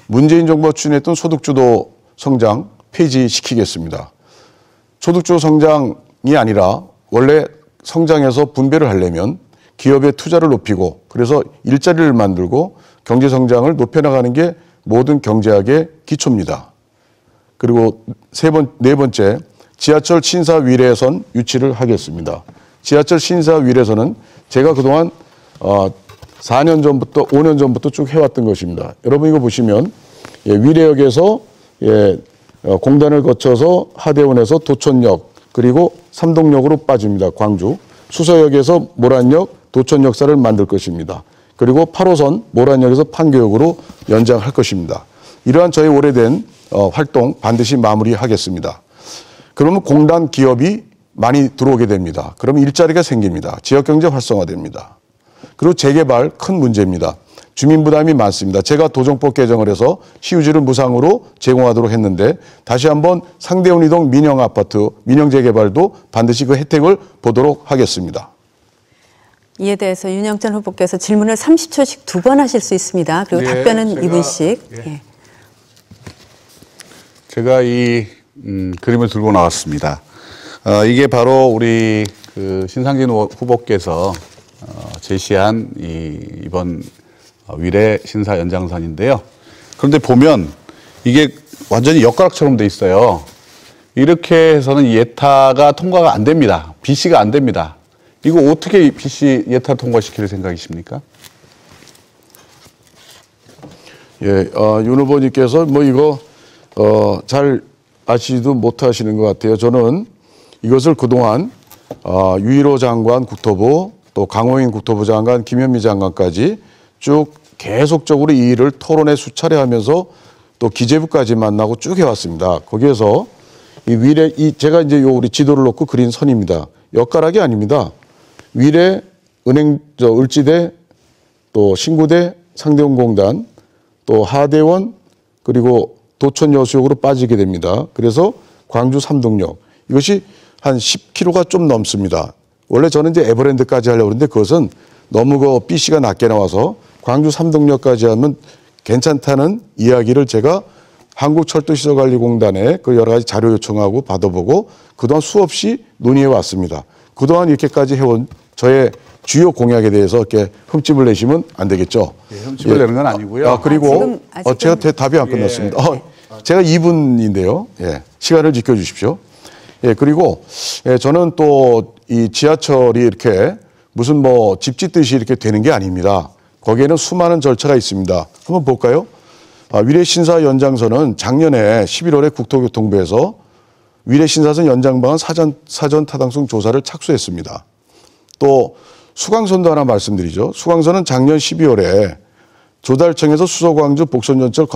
문재인 정부가 추진했던 소득주도 성장 폐지시키겠습니다. 소득주도 성장이 아니라 원래 성장해서 분배를 하려면 기업의 투자를 높이고 그래서 일자리를 만들고 경제 성장을 높여나가는 게 모든 경제학의 기초입니다. 그리고 네 번째, 지하철 신사 위례선 유치를 하겠습니다. 지하철 신사 위례선은 제가 그동안 4년 전부터 5년 전부터 쭉 해왔던 것입니다. 여러분 이거 보시면 위례역에서 공단을 거쳐서 하대원에서 도천역 그리고 삼동역으로 빠집니다. 광주. 수서역에서 모란역, 도천역사를 만들 것입니다. 그리고 8호선 모란역에서 판교역으로 연장할 것입니다. 이러한 저희 오래된 활동 반드시 마무리하겠습니다. 그러면 공단 기업이 많이 들어오게 됩니다. 그러면 일자리가 생깁니다. 지역경제 활성화됩니다. 그리고 재개발 큰 문제입니다. 주민 부담이 많습니다. 제가 도정법 개정을 해서 시유지를 무상으로 제공하도록 했는데 다시 한번 상대원 이동 민영 아파트, 민영 재개발도 반드시 그 혜택을 보도록 하겠습니다. 이에 대해서 윤영찬 후보께서 질문을 30초씩 2번 하실 수 있습니다. 그리고 답변은 2분씩. 제가 이 그림을 들고 나왔습니다. 이게 바로 우리 신상진 후보께서 제시한 이번 위례 신사 연장선인데요. 그런데 보면 이게 완전히 엿가락처럼 돼 있어요. 이렇게 해서는 예타가 통과가 안 됩니다. BC가 안 됩니다. 이거 어떻게 BC 예타 통과시킬 생각이십니까? 윤 후보님께서 이거 잘 아시지도 못하시는 것 같아요. 저는 이것을 그동안 유일호 장관 국토부 또 강호인 국토부 장관 김현미 장관까지 쭉 계속적으로 이 일을 토론회 수차례 하면서 또 기재부까지 만나고 쭉 해왔습니다. 거기에서 이 위례 제가 이제 우리 지도를 놓고 그린 선입니다. 엿가락이 아닙니다. 위례 은행 을지대 또 신구대 상대원공단 또 하대원 그리고 도천여수역으로 빠지게 됩니다. 그래서 광주 삼동역 이것이 한 10km가 좀 넘습니다. 원래 저는 이제 에버랜드까지 하려고 그러는데 그것은 너무 그 BC가 낮게 나와서 광주 삼동역까지 하면 괜찮다는 이야기를 제가 한국철도시설관리공단에 그 여러 가지 자료 요청하고 받아보고 그동안 수없이 논의해 왔습니다. 그동안 이렇게까지 해온 저의 주요 공약에 대해서 이렇게 흠집을 내시면 안 되겠죠. 예, 흠집을 내는 건 아니고요. 그리고 제가 답이 안 끝났습니다. 제가 2분인데요. 예, 시간을 지켜주십시오. 예, 그리고 저는 또 이 지하철이 이렇게 무슨 뭐 집 짓듯이 이렇게 되는 게 아닙니다. 거기에는 수많은 절차가 있습니다. 한번 볼까요? 위례신사 연장선은 작년에 11월에 국토교통부에서 위례신사선 연장방안 사전 타당성 조사를 착수했습니다. 또 수강선도 하나 말씀드리죠. 수강선은 작년 12월에 조달청에서 수서광주 복선전철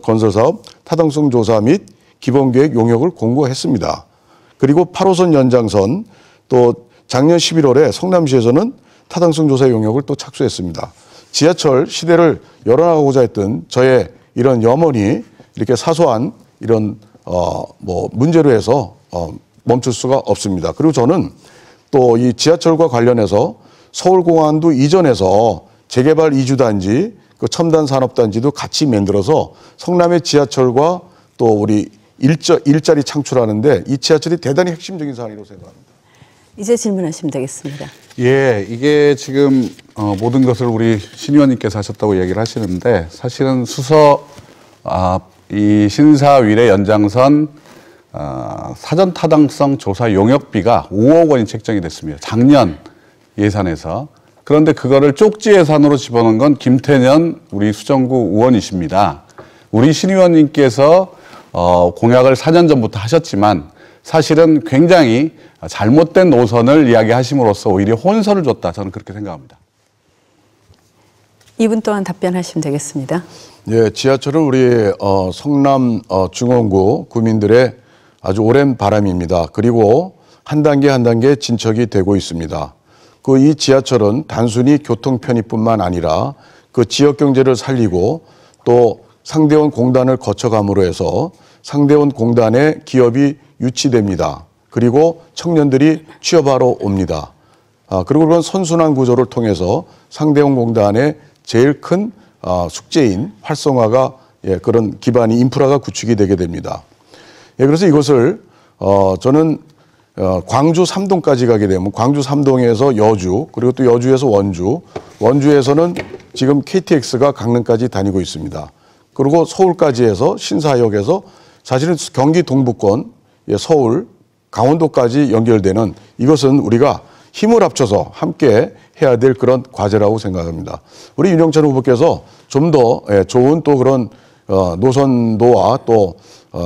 건설사업 타당성 조사 및 기본계획 용역을 공고했습니다. 그리고 8호선 연장선 또 작년 11월에 성남시에서는 타당성 조사 용역을 또 착수했습니다. 지하철 시대를 열어나가고자 했던 저의 이런 염원이 이렇게 사소한 이런 뭐 문제로 해서 멈출 수가 없습니다. 그리고 저는 또 이 지하철과 관련해서 서울공항도 이전해서 재개발 이주단지, 그 첨단 산업단지도 같이 만들어서 성남의 지하철과 또 우리 일자리 창출하는데 이 지하철이 대단히 핵심적인 사안이라고 생각합니다. 이제 질문하시면 되겠습니다. 예, 이게 지금 모든 것을 우리 신 의원님께서 하셨다고 얘기를 하시는데 사실은 이 신사 위례 연장선 사전 타당성 조사 용역비가 5억 원이 책정이 됐습니다. 작년 예산에서. 그런데 그거를 쪽지 예산으로 집어넣은 건 김태년 우리 수정구 의원이십니다. 우리 신 의원님께서 공약을 4년 전부터 하셨지만 사실은 굉장히 잘못된 노선을 이야기하심으로써 오히려 혼선을 줬다. 저는 그렇게 생각합니다. 2분 동안 답변하시면 되겠습니다. 예, 지하철은 우리 성남 중원구 구민들의 아주 오랜 바람입니다. 그리고 한 단계 한 단계 진척이 되고 있습니다. 이 지하철은 단순히 교통 편의뿐만 아니라 그 지역 경제를 살리고 또 상대원 공단을 거쳐감으로 해서 상대원 공단에 기업이 유치됩니다. 그리고 청년들이 취업하러 옵니다. 그리고 그런 선순환 구조를 통해서 상대원 공단의 제일 큰 숙제인 활성화가 그런 기반이 인프라가 구축이 되게 됩니다. 그래서 이것을 저는 광주 삼동까지 가게 되면 광주 삼동에서 여주 그리고 또 여주에서 원주에서는 지금 KTX가 강릉까지 다니고 있습니다. 그리고 서울까지 해서 신사역에서 사실은 경기 동부권 서울 강원도까지 연결되는 이것은 우리가 힘을 합쳐서 함께 해야 될 그런 과제라고 생각합니다. 우리 윤영찬 후보께서 좀 더 좋은 또 그런 노선도와 또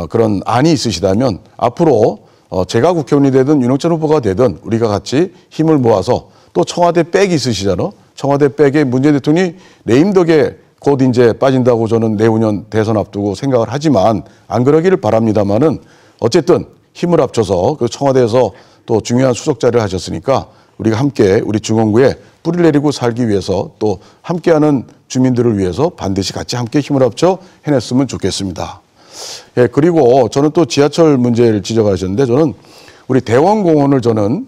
그런 안이 있으시다면 앞으로 제가 국회의원이 되든 윤영찬 후보가 되든 우리가 같이 힘을 모아서 또 청와대 백이 있으시잖아요. 청와대 백에 문재인 대통령이 레임 덕에 곧 이제 빠진다고 저는 내후년 대선 앞두고 생각을 하지만 안 그러기를 바랍니다만은 어쨌든 힘을 합쳐서 그 청와대에서 또 중요한 수석 자리를 하셨으니까 우리가 함께 우리 중원구에 뿌리를 내리고 살기 위해서 또 함께하는 주민들을 위해서 반드시 같이 함께 힘을 합쳐 해냈으면 좋겠습니다. 예, 그리고 저는 또 지하철 문제를 지적하셨는데 저는 우리 대원공원을 저는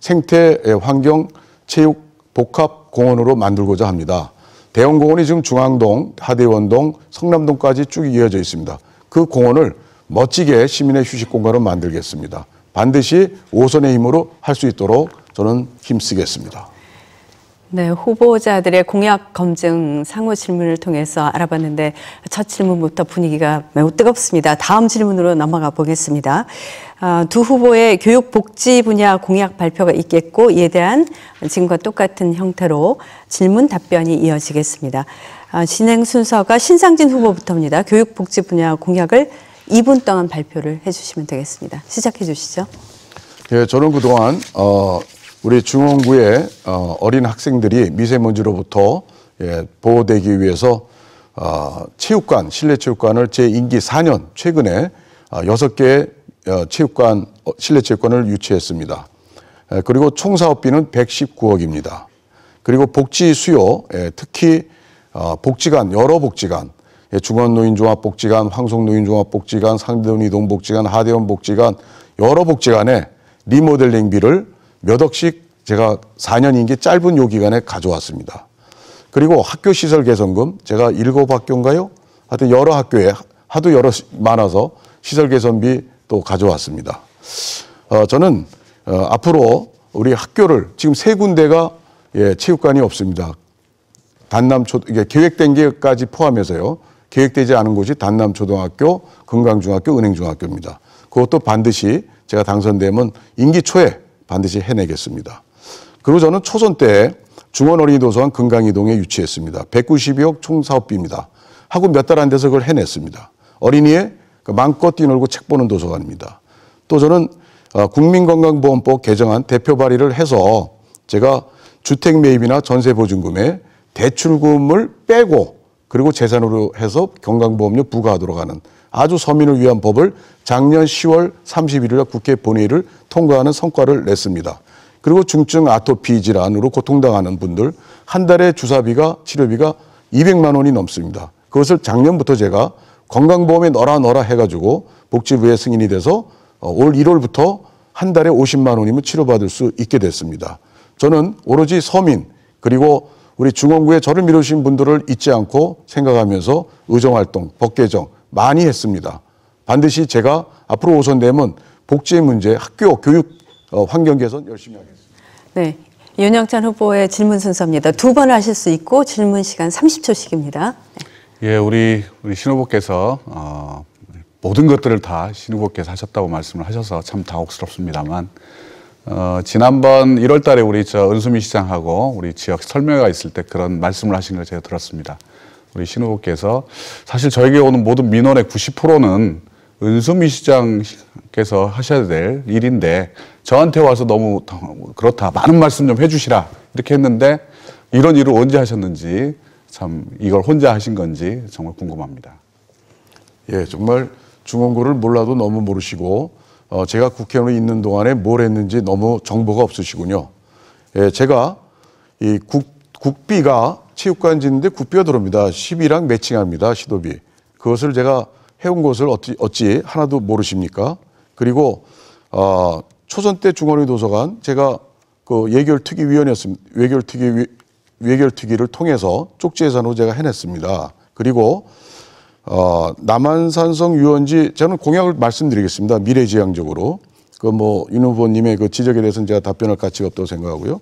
생태 환경 체육 복합 공원으로 만들고자 합니다. 대원공원이 지금 중앙동, 하대원동, 성남동까지 쭉 이어져 있습니다. 그 공원을 멋지게 시민의 휴식 공간으로 만들겠습니다. 반드시 5선의 힘으로 할 수 있도록 저는 힘쓰겠습니다. 네, 후보자들의 공약 검증 상호 질문을 통해서 알아봤는데 첫 질문부터 분위기가 매우 뜨겁습니다. 다음 질문으로 넘어가 보겠습니다. 두 후보의 교육복지 분야 공약 발표가 있겠고 이에 대한 지금과 똑같은 형태로 질문 답변이 이어지겠습니다. 진행 순서가 신상진 후보부터입니다. 교육복지 분야 공약을 2분 동안 발표를 해주시면 되겠습니다. 시작해 주시죠. 예, 저는 그동안 우리 중원구의 어린 학생들이 미세먼지로부터 보호되기 위해서 체육관, 실내 체육관을 제 임기 4년 최근에 6개의 체육관, 실내 체육관을 유치했습니다. 그리고 총 사업비는 119억입니다. 그리고 복지 수요, 특히 복지관, 여러 복지관, 중원노인종합복지관, 황송노인종합복지관, 상대원이동복지관, 하대원복지관, 여러 복지관에 리모델링비를 몇 억씩 제가 4년 임기 짧은 요 기간에 가져왔습니다. 그리고 학교 시설 개선금 제가 7학교인가요? 하여튼 여러 학교에 하도 많아서 시설 개선비 또 가져왔습니다. 저는 앞으로 우리 학교를 지금 3군데가 체육관이 없습니다. 이게 계획된 게까지 포함해서요. 계획되지 않은 곳이 단남초등학교, 금강중학교, 은행중학교입니다. 그것도 반드시 제가 당선되면 임기 초에 반드시 해내겠습니다. 그리고 저는 초선 때 중원어린이도서관 금강이동에 유치했습니다. 192억 총사업비입니다. 하고 몇 달 안 돼서 그걸 해냈습니다. 어린이의 마음껏 뛰놀고 책 보는 도서관입니다. 또 저는 국민건강보험법 개정안 대표 발의를 해서 제가 주택 매입이나 전세 보증금에 대출금을 빼고 그리고 재산으로 해서 건강보험료 부과하도록 하는 아주 서민을 위한 법을 작년 10월 31일 국회 본회의를 통과하는 성과를 냈습니다. 그리고 중증 아토피 질환으로 고통당하는 분들 한 달에 주사비가 치료비가 200만 원이 넘습니다. 그것을 작년부터 제가 건강보험에 넣어라 해가지고 복지부에 승인이 돼서 올 1월부터 한 달에 50만 원이면 치료받을 수 있게 됐습니다. 저는 오로지 서민 그리고 우리 중원구에 저를 믿으신 분들을 잊지 않고 생각하면서 의정활동, 법 개정 많이 했습니다. 반드시 제가 앞으로 호선되면 복지의 문제, 학교, 교육 환경 개선 열심히 하겠습니다. 네, 윤영찬 후보의 질문 순서입니다. 2번 하실 수 있고 질문 시간 30초씩입니다. 예, 우리 신 후보께서 모든 것들을 다 신 후보께서 하셨다고 말씀을 하셔서 참 당혹스럽습니다만 지난번 1월 달에 우리 은수미 시장하고 우리 지역 설명회가 있을 때 그런 말씀을 하신 걸 제가 들었습니다. 우리 신 후보께서 사실 저에게 오는 모든 민원의 90%는 은수미 시장께서 하셔야 될 일인데 저한테 와서 너무 그렇다. 많은 말씀 좀 해주시라. 이렇게 했는데 이런 일을 언제 하셨는지 참 이걸 혼자 하신 건지 정말 궁금합니다. 예, 정말 중원구를 몰라도 너무 모르시고 제가 국회의원에 있는 동안에 뭘 했는지 너무 정보가 없으시군요. 예, 제가 이 국비가 체육관 짓는데 국비가 들어옵니다. 시비랑 매칭합니다. 시도비. 그것을 제가 해온 것을 어찌 하나도 모르십니까? 그리고 초선 때 중원의 도서관 제가 그 예결특위위원이었습니다. 외결특위를 통해서 쪽지 예산으로 제가 해냈습니다. 그리고 남한산성 유원지 저는 공약을 말씀드리겠습니다. 미래지향적으로 그 윤 후보님의 그 지적에 대해서는 제가 답변할 가치가 없다고 생각하고요.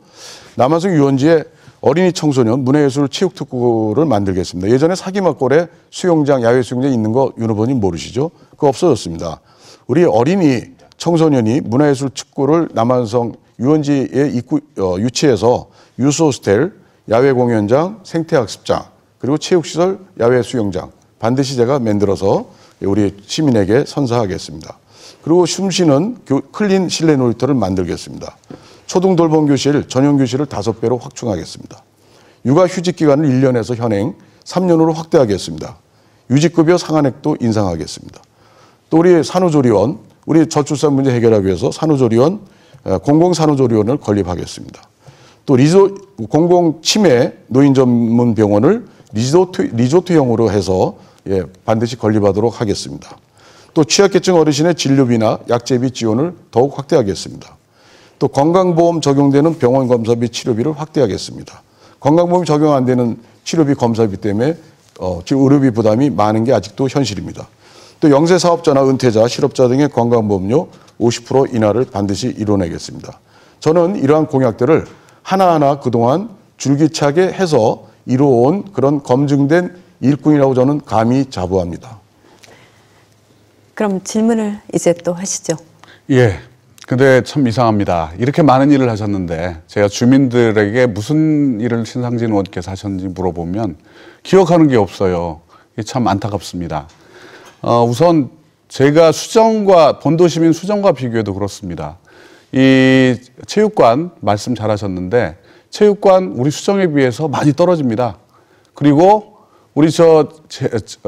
남한산 유원지에 어린이 청소년 문화예술 체육특구를 만들겠습니다. 예전에 사기막골에 수영장 야외 수영장 있는 거 윤 후보님 모르시죠? 그거 없어졌습니다. 우리 어린이 청소년이 문화예술 특구를 남한성 유원지에 유치해서 유스호스텔, 야외 공연장, 생태학습장 그리고 체육시설, 야외 수영장 반드시 제가 만들어서 우리 시민에게 선사하겠습니다. 그리고 숨쉬는 클린 실내 놀이터를 만들겠습니다. 초등 돌봄 교실, 전용 교실을 5배로 확충하겠습니다. 육아 휴직 기간을 1년에서 현행 3년으로 확대하겠습니다. 유직급여 상한액도 인상하겠습니다. 또 우리 산후조리원, 우리 저출산 문제 해결하기 위해서 산후조리원, 공공산후조리원을 건립하겠습니다. 또 공공치매 노인 전문 병원을 리조트형으로 해서 반드시 건립하도록 하겠습니다. 또 취약계층 어르신의 진료비나 약제비 지원을 더욱 확대하겠습니다. 또 건강보험 적용되는 병원 검사비 치료비를 확대하겠습니다. 건강보험이 적용 안 되는 치료비 검사비 때문에 지금 의료비 부담이 많은 게 아직도 현실입니다. 또 영세사업자나 은퇴자, 실업자 등의 건강보험료 50% 인하를 반드시 이뤄내겠습니다. 저는 이러한 공약들을 하나하나 그동안 줄기차게 해서 이루어온 그런 검증된 일꾼이라고 저는 감히 자부합니다. 그럼 질문을 이제 또 하시죠. 예. 근데 참 이상합니다. 이렇게 많은 일을 하셨는데 제가 주민들에게 무슨 일을 신상진 의원께서 하셨는지 물어보면 기억하는 게 없어요. 이게 참 안타깝습니다. 우선 제가 본도시민 수정과 비교해도 그렇습니다. 이 체육관 말씀 잘하셨는데 체육관 우리 수정에 비해서 많이 떨어집니다. 그리고 우리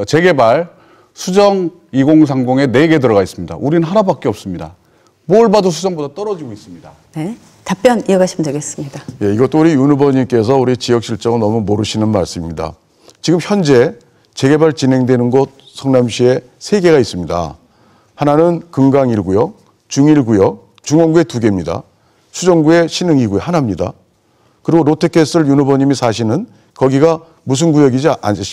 재개발 수정 2030에 4개 들어가 있습니다. 우리는 하나밖에 없습니다. 뭘 봐도 수정보다 떨어지고 있습니다. 네, 답변 이어가시면 되겠습니다. 예, 이것도 우리 윤 후보님께서 우리 지역 실정을 너무 모르시는 말씀입니다. 지금 현재 재개발 진행되는 곳 성남시에 3개가 있습니다. 하나는 금강 1구역, 중 1구역, 중원구에 2개입니다. 수정구의 신흥이구의 하나입니다. 그리고 롯데캐슬 윤 후보님이 사시는 거기가 무슨 구역이지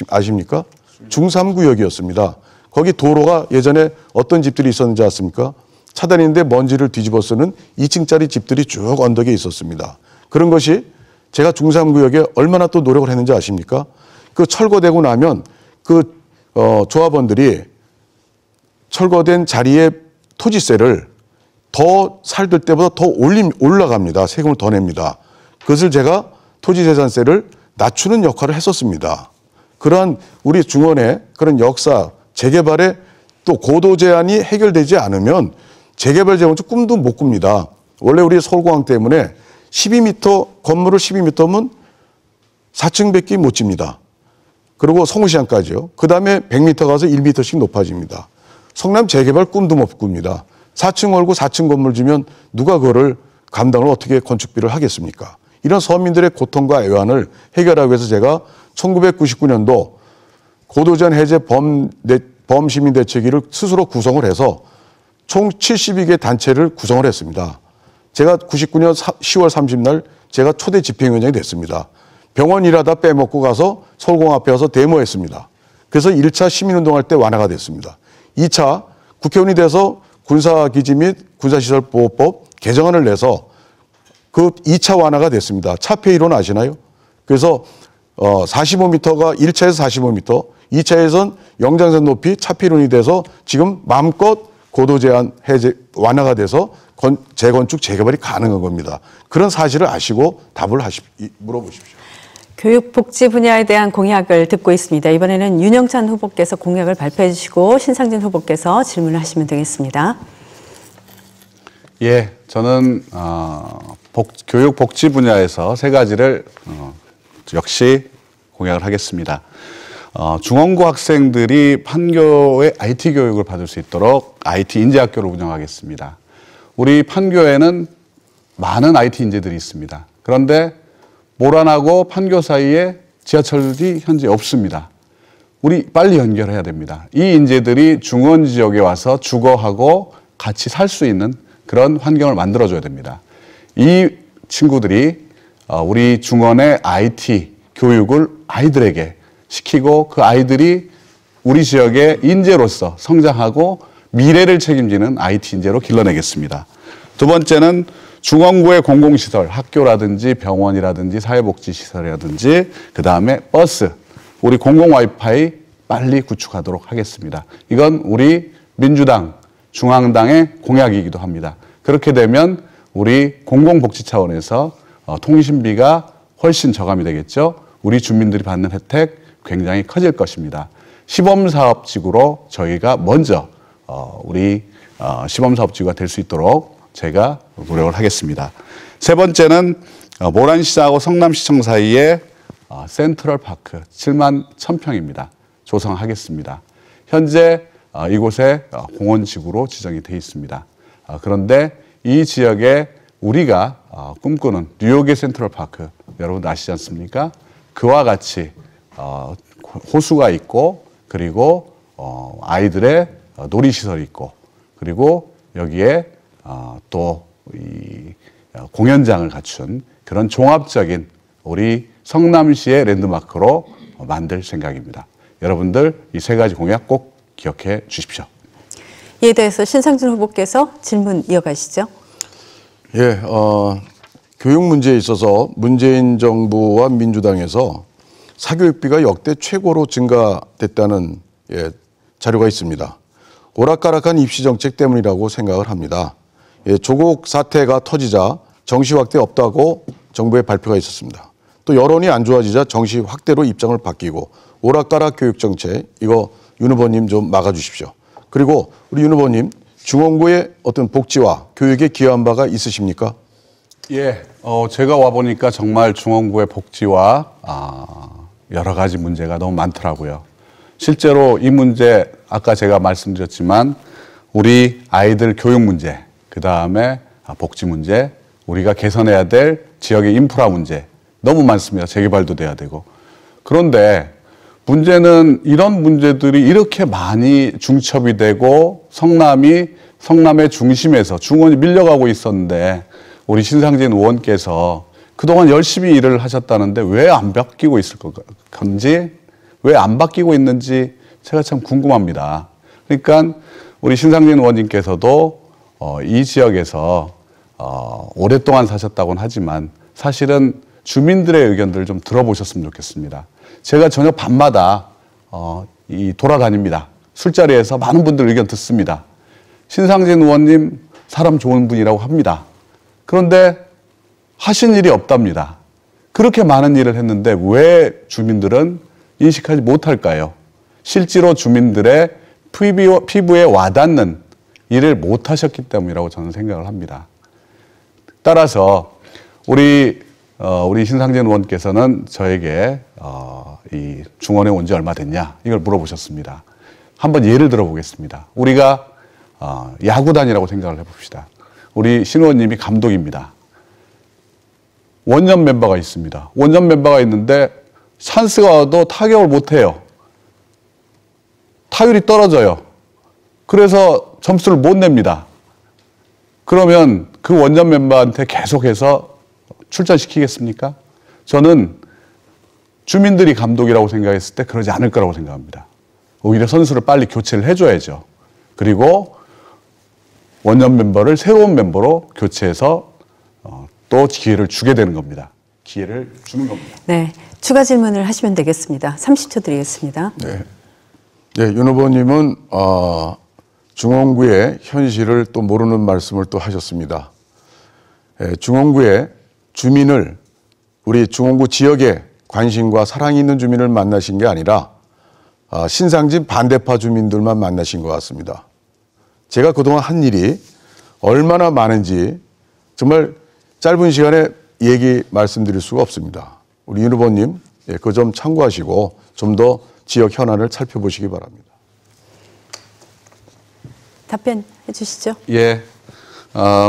아십니까? 중3구역이었습니다. 거기 도로가 예전에 어떤 집들이 있었는지 아십니까? 차다니는데 먼지를 뒤집어 쓰는 2층짜리 집들이 쭉 언덕에 있었습니다. 그런 것이 제가 중3구역에 얼마나 또 노력을 했는지 아십니까? 그 철거되고 나면 그 조합원들이 철거된 자리에 토지세를 더 살들 때보다 더 올라갑니다. 세금을 더 냅니다. 그것을 제가 토지재산세를 낮추는 역할을 했었습니다. 그러한 우리 중원의 그런 역사, 재개발에 또 고도 제한이 해결되지 않으면 재개발 재건축 꿈도 못 꿉니다. 원래 우리 서울공항 때문에 12m, 건물을 12m면 4층밖에 못 집니다. 그리고 성우시장까지요. 그 다음에 100m 가서 1m씩 높아집니다. 성남 재개발 꿈도 못 꿉니다. 4층 월고 4층 건물 지면 누가 그거를 감당을 어떻게 건축비를 하겠습니까? 이런 서민들의 고통과 애환을 해결하기 위해서 제가 1999년도 고도제한 해제 범시민대책위를 스스로 구성을 해서 총 72개 단체를 구성을 했습니다. 제가 99년 10월 30날 제가 초대 집행위원장이 됐습니다. 병원 일하다 빼먹고 가서 서울공항 앞에 와서 데모했습니다. 그래서 1차 시민운동할 때 완화가 됐습니다. 2차 국회의원이 돼서 군사기지 및 군사시설보호법 개정안을 내서 그 2차 완화가 됐습니다. 차폐이론 아시나요? 그래서 45m가 1차에서 45m, 2차에선 영장선 높이 차폐이론이 돼서 지금 마음껏 고도 제한 해제 완화가 돼서 재건축 재개발이 가능한 겁니다. 그런 사실을 아시고 답을 물어보십시오. 교육 복지 분야에 대한 공약을 듣고 있습니다. 이번에는 윤영찬 후보께서 공약을 발표해 주시고 신상진 후보께서 질문을 하시면 되겠습니다. 예, 저는 교육 복지 분야에서 세 가지를 역시 공약을 하겠습니다. 중원고 학생들이 판교의 IT 교육을 받을 수 있도록 IT 인재학교를 운영하겠습니다. 우리 판교에는 많은 IT 인재들이 있습니다. 그런데 모란하고 판교 사이에 지하철이 현재 없습니다. 우리 빨리 연결해야 됩니다. 이 인재들이 중원 지역에 와서 주거하고 같이 살 수 있는 그런 환경을 만들어줘야 됩니다. 이 친구들이 우리 중원의 IT 교육을 아이들에게 시키고 그 아이들이 우리 지역의 인재로서 성장하고 미래를 책임지는 IT 인재로 길러내겠습니다. 두 번째는 중원구의 공공시설, 학교라든지 병원이라든지 사회복지시설이라든지 그다음에 버스, 우리 공공 와이파이 빨리 구축하도록 하겠습니다. 이건 우리 민주당, 중앙당의 공약이기도 합니다. 그렇게 되면 우리 공공복지 차원에서 통신비가 훨씬 저감이 되겠죠. 우리 주민들이 받는 혜택 굉장히 커질 것입니다. 시범사업지구로 저희가 먼저 우리 시범사업지구가 될 수 있도록 제가 노력을 하겠습니다. 세 번째는 모란시장하고 성남시청 사이에 센트럴파크 7만 1,000평입니다. 조성하겠습니다. 현재 이곳에 공원지구로 지정이 되어 있습니다. 그런데 이 지역에 우리가 꿈꾸는 뉴욕의 센트럴파크 여러분 아시지 않습니까? 그와 같이 호수가 있고 그리고 아이들의 놀이시설이 있고 그리고 여기에 또 이 공연장을 갖춘 그런 종합적인 우리 성남시의 랜드마크로 만들 생각입니다. 여러분들 이 세 가지 공약 꼭 기억해 주십시오. 이에 대해서 신상진 후보께서 질문 이어가시죠. 예, 교육 문제에 있어서 문재인 정부와 민주당에서 사교육비가 역대 최고로 증가됐다는 자료가 있습니다. 오락가락한 입시 정책 때문이라고 생각을 합니다. 조국 사태가 터지자 정시 확대 없다고 정부의 발표가 있었습니다. 또 여론이 안 좋아지자 정시 확대로 입장을 바뀌고 오락가락 교육 정책 이거 윤 후보님 좀 막아주십시오. 그리고 우리 윤 후보님 중원구의 어떤 복지와 교육에 기여한 바가 있으십니까? 예, 제가 와 보니까 정말 중원구의 복지와 여러 가지 문제가 너무 많더라고요. 실제로 이 문제 아까 제가 말씀드렸지만 우리 아이들 교육 문제, 그 다음에 복지 문제, 우리가 개선해야 될 지역의 인프라 문제 너무 많습니다. 재개발도 돼야 되고. 그런데 문제는 이런 문제들이 이렇게 많이 중첩이 되고 성남의 중심에서 중원이 밀려가고 있었는데 우리 신상진 의원께서 그동안 열심히 일을 하셨다는데 왜 안 바뀌고 있을 건지, 왜 안 바뀌고 있는지 제가 참 궁금합니다. 그러니까 우리 신상진 의원님께서도 이 지역에서 오랫동안 사셨다고는 하지만 사실은 주민들의 의견들을 좀 들어보셨으면 좋겠습니다. 제가 저녁 밤마다 돌아다닙니다. 술자리에서 많은 분들 의견 듣습니다. 신상진 의원님 사람 좋은 분이라고 합니다. 그런데 하신 일이 없답니다. 그렇게 많은 일을 했는데 왜 주민들은 인식하지 못할까요? 실제로 주민들의 피부에 와닿는 일을 못하셨기 때문이라고 저는 생각을 합니다. 따라서 우리 신상진 의원께서는 저에게 이 중원에 온 지 얼마 됐냐 이걸 물어보셨습니다. 한번 예를 들어보겠습니다. 우리가 야구단이라고 생각을 해봅시다. 우리 신 의원님이 감독입니다. 원년 멤버가 있습니다. 원년 멤버가 있는데 찬스가 와도 타격을 못해요. 타율이 떨어져요. 그래서 점수를 못 냅니다. 그러면 그 원년 멤버한테 계속해서 출전시키겠습니까? 저는 주민들이 감독이라고 생각했을 때 그러지 않을 거라고 생각합니다. 오히려 선수를 빨리 교체를 해줘야죠. 그리고 원년 멤버를 새로운 멤버로 교체해서 또 기회를 주게 되는 겁니다. 기회를 주는 겁니다. 네, 추가 질문을 하시면 되겠습니다. 30초 드리겠습니다. 네, 윤 후보님은 중원구의 현실을 또 모르는 말씀을 또 하셨습니다. 중원구의 주민을, 우리 중원구 지역에 관심과 사랑이 있는 주민을 만나신 게 아니라 신상진 반대파 주민들만 만나신 것 같습니다. 제가 그동안 한 일이 얼마나 많은지 정말 짧은 시간에 말씀드릴 수가 없습니다. 우리 윤 후보님, 그 점 참고하시고 좀 더 지역 현안을 살펴보시기 바랍니다. 답변해 주시죠. 예.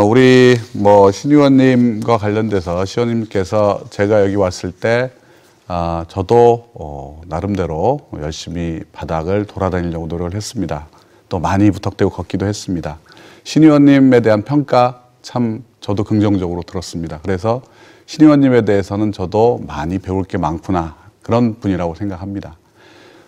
우리 신 의원님과 관련돼서 시 의원님께서 제가 여기 왔을 때 저도 나름대로 열심히 바닥을 돌아다니려고 노력을 했습니다. 또 많이 부탁되고 걷기도 했습니다. 신 의원님에 대한 평가 참 저도 긍정적으로 들었습니다. 그래서 신 의원님에 대해서는 저도 많이 배울 게 많구나 그런 분이라고 생각합니다.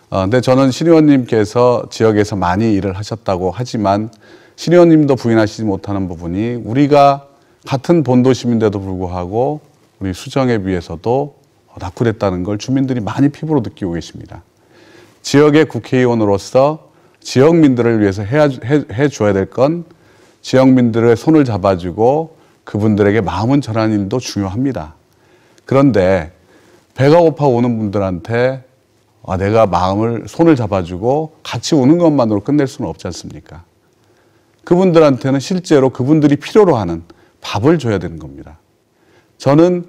근데 저는 신 의원님께서 지역에서 많이 일을 하셨다고 하지만 신 의원님도 부인하시지 못하는 부분이 우리가 같은 본도시민데도 불구하고 우리 수정에 비해서도 낙후됐다는 걸 주민들이 많이 피부로 느끼고 계십니다. 지역의 국회의원으로서 지역민들을 위해서 해줘야 될 건 지역민들의 손을 잡아주고 그분들에게 마음은 전하는 일도 중요합니다. 그런데 배가 고파 오는 분들한테 내가 손을 잡아주고 같이 오는 것만으로 끝낼 수는 없지 않습니까? 그분들한테는 실제로 그분들이 필요로 하는 밥을 줘야 되는 겁니다. 저는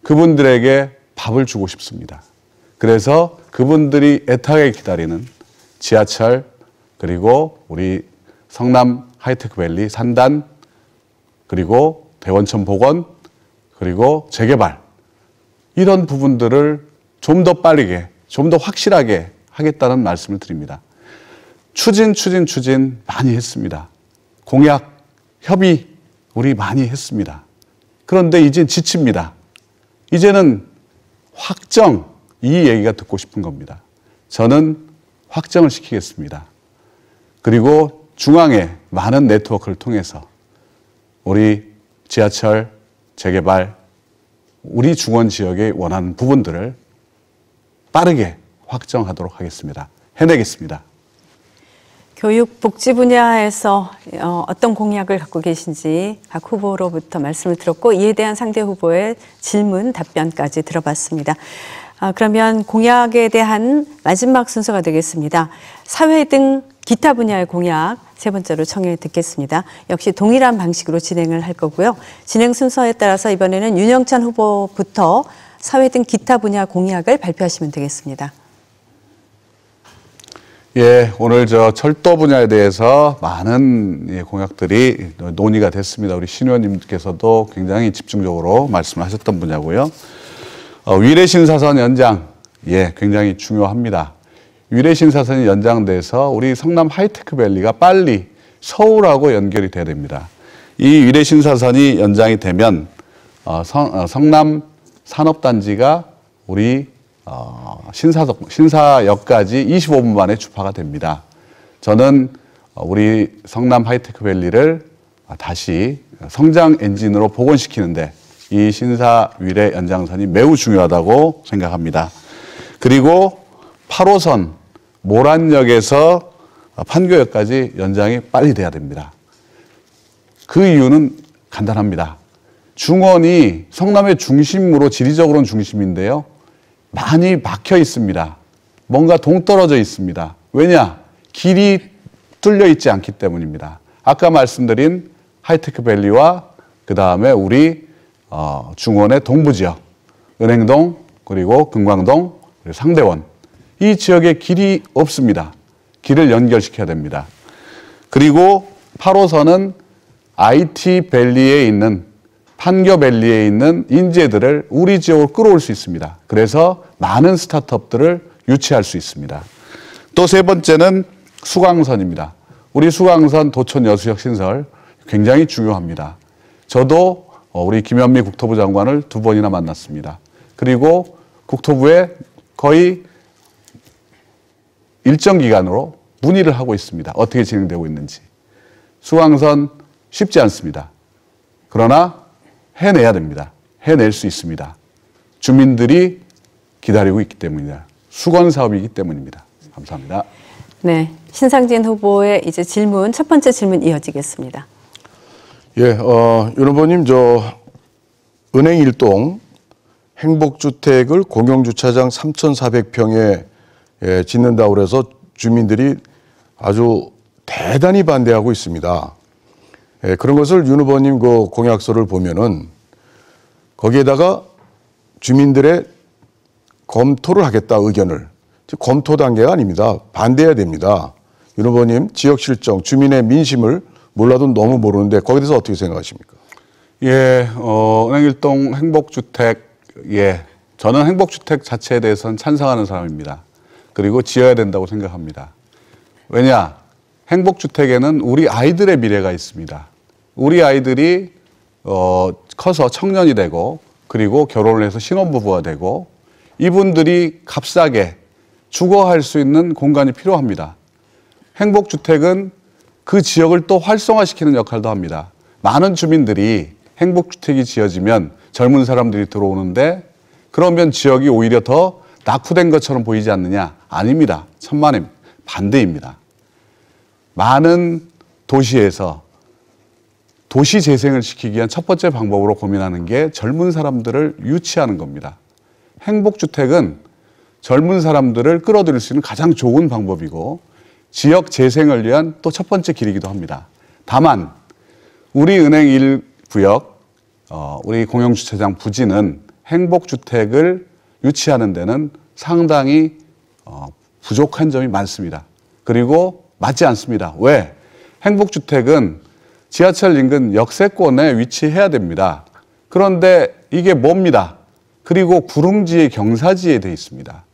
그분들에게 밥을 주고 싶습니다. 그래서 그분들이 애타게 기다리는 지하철, 그리고 우리 성남 하이테크밸리 산단, 그리고 대원천 복원, 그리고 재개발, 이런 부분들을 좀 더 빠르게, 좀 더 확실하게 하겠다는 말씀을 드립니다. 추진 많이 했습니다. 공약, 협의 우리 많이 했습니다. 그런데 이젠 지칩니다. 이제는 확정, 이 얘기가 듣고 싶은 겁니다. 저는 확정을 시키겠습니다. 그리고 중앙의 많은 네트워크를 통해서 우리 지하철 재개발, 우리 중원 지역에 원하는 부분들을 빠르게 확정하도록 하겠습니다. 해내겠습니다. 교육, 복지 분야에서 어떤 공약을 갖고 계신지 각 후보로부터 말씀을 들었고 이에 대한 상대 후보의 질문, 답변까지 들어봤습니다. 그러면 공약에 대한 마지막 순서가 되겠습니다. 사회 등 기타 분야의 공약 세 번째로 청해 듣겠습니다. 역시 동일한 방식으로 진행을 할 거고요. 진행 순서에 따라서 이번에는 윤영찬 후보부터 사회 등 기타 분야 공약을 발표하시면 되겠습니다. 예, 오늘 철도 분야에 대해서 많은 공약들이 논의가 됐습니다. 우리 신 의원님께서도 굉장히 집중적으로 말씀을 하셨던 분야고요. 위례신사선 연장, 굉장히 중요합니다. 위례신사선이 연장돼서 우리 성남 하이테크밸리가 빨리 서울하고 연결이 돼야 됩니다. 이 위례 신사선이 연장이 되면 성남 산업단지가 우리 신사역까지 25분 만에 주파가 됩니다. 저는 우리 성남 하이테크밸리를 다시 성장 엔진으로 복원시키는데 이 신사 위례 연장선이 매우 중요하다고 생각합니다. 그리고 8호선 모란역에서 판교역까지 연장이 빨리 돼야 됩니다. 그 이유는 간단합니다. 중원이 성남의 중심으로 지리적으로는 중심인데요. 많이 막혀 있습니다. 뭔가 동떨어져 있습니다. 왜냐? 길이 뚫려 있지 않기 때문입니다. 아까 말씀드린 하이테크밸리와 그 다음에 우리 중원의 동부지역, 은행동, 그리고 금광동, 그리고 상대원. 이 지역에 길이 없습니다. 길을 연결시켜야 됩니다. 그리고 8호선은 IT밸리에 있는 판교밸리에 있는 인재들을 우리 지역으로 끌어올 수 있습니다. 그래서 많은 스타트업들을 유치할 수 있습니다. 또 세 번째는 수강선입니다. 우리 수강선 도촌 여수역 신설 굉장히 중요합니다. 저도 우리 김현미 국토부 장관을 2번이나 만났습니다. 그리고 국토부에 거의 일정 기간으로 문의를 하고 있습니다. 어떻게 진행되고 있는지. 수강선 쉽지 않습니다. 그러나 해내야 됩니다. 해낼 수 있습니다. 주민들이 기다리고 있기 때문이다. 수건 사업이기 때문입니다. 감사합니다. 네, 신상진 후보의 이제 질문, 첫 번째 질문 이어지겠습니다. 예, 윤 후보님, 은행 일동 행복주택을 공영주차장 3,400평에 짓는다고 그래서 주민들이 아주 대단히 반대하고 있습니다. 그런 것을 윤 후보님 그 공약서를 보면은 거기에다가 주민들의 검토를 하겠다 의견을, 검토 단계가 아닙니다. 반대해야 됩니다. 윤 후보님 지역 실정, 주민의 민심을 몰라도 너무 모르는데 거기에 대해서 어떻게 생각하십니까? 예, 은행일동 행복주택, 예, 저는 행복주택 자체에 대해서는 찬성하는 사람입니다. 그리고 지어야 된다고 생각합니다. 왜냐? 행복주택에는 우리 아이들의 미래가 있습니다. 우리 아이들이 커서 청년이 되고 그리고 결혼을 해서 신혼부부가 되고 이분들이 값싸게 주거할 수 있는 공간이 필요합니다. 행복주택은 그 지역을 또 활성화시키는 역할도 합니다. 많은 주민들이 행복주택이 지어지면 젊은 사람들이 들어오는데 그러면 지역이 오히려 더 낙후된 것처럼 보이지 않느냐? 아닙니다. 천만의 반대입니다. 많은 도시에서 도시 재생을 시키기 위한 첫 번째 방법으로 고민하는 게 젊은 사람들을 유치하는 겁니다. 행복주택은 젊은 사람들을 끌어들일 수 있는 가장 좋은 방법이고 지역 재생을 위한 또 첫 번째 길이기도 합니다. 다만 우리 은행 1구역, 우리 공영주차장 부지는 행복주택을 유치하는 데는 상당히 부족한 점이 많습니다. 그리고 맞지 않습니다. 왜? 행복주택은 지하철 인근 역세권에 위치해야 됩니다. 그런데 이게 뭡니다. 그리고 구릉지의 경사지에 돼 있습니다.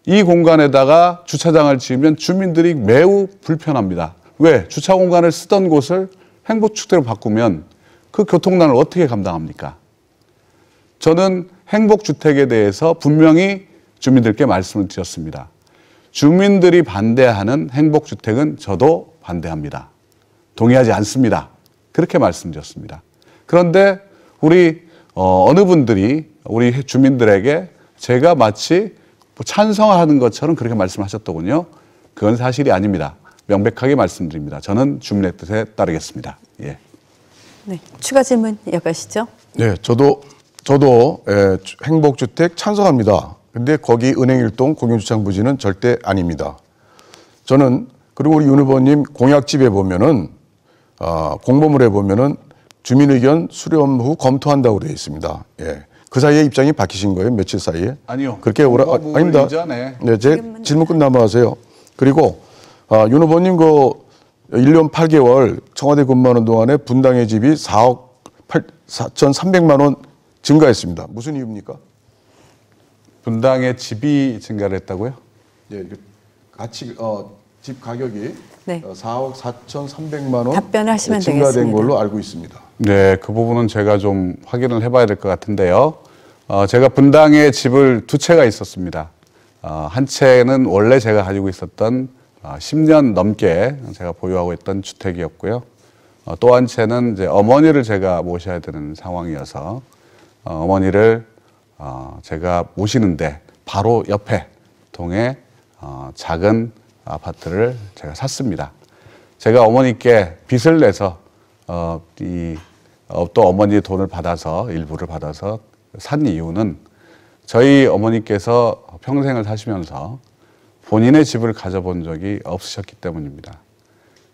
이 공간에다가 주차장을 지으면 주민들이 매우 불편합니다. 왜? 주차 공간을 쓰던 곳을 행복주택으로 바꾸면 그 교통난을 어떻게 감당합니까? 저는 행복주택에 대해서 분명히 주민들께 말씀을 드렸습니다. 주민들이 반대하는 행복주택은 저도 반대합니다. 동의하지 않습니다. 그렇게 말씀드렸습니다. 그런데 우리 어느 분들이 우리 주민들에게 제가 마치 찬성하는 것처럼 그렇게 말씀하셨더군요. 그건 사실이 아닙니다. 명백하게 말씀드립니다. 저는 주민의 뜻에 따르겠습니다. 예. 네, 추가 질문 이어가시죠. 네, 저도 행복주택 찬성합니다. 근데 거기 은행일동 공영주차장 부지는 절대 아닙니다. 저는 그리고 우리 윤 후보님 공약집에 보면은 공보물에 보면은 주민의견 수렴 후 검토한다고 되어 있습니다. 예. 그 사이에 입장이 바뀌신 거예요? 며칠 사이에? 아니요. 그렇게 아닙니다. 이전에. 네, 제 질문 끝나면 하세요. 그리고 윤 후보님 그 1년 8개월 청와대 근무하는 동안에 분당의 집이 4억 4,300만 원 증가했습니다. 무슨 이유입니까? 분당의 집이 증가를 했다고요? 예, 집 가격이 네. 4억 4,300만 원 답변하시면 증가된 되겠습니다. 걸로 알고 있습니다. 네, 그 부분은 제가 좀 확인을 해봐야 될 것 같은데요. 제가 분당에 집을 두 채가 있었습니다. 한 채는 원래 제가 가지고 있었던 10년 넘게 제가 보유하고 있던 주택이었고요. 또 한 채는 이제 어머니를 제가 모셔야 되는 상황이어서 어머니를 제가 모시는데 바로 옆에 동에 작은 아파트를 제가 샀습니다. 제가 어머니께 빚을 내서 또 어머니 돈을 받아서 일부를 받아서 산 이유는 저희 어머니께서 평생을 사시면서 본인의 집을 가져본 적이 없으셨기 때문입니다.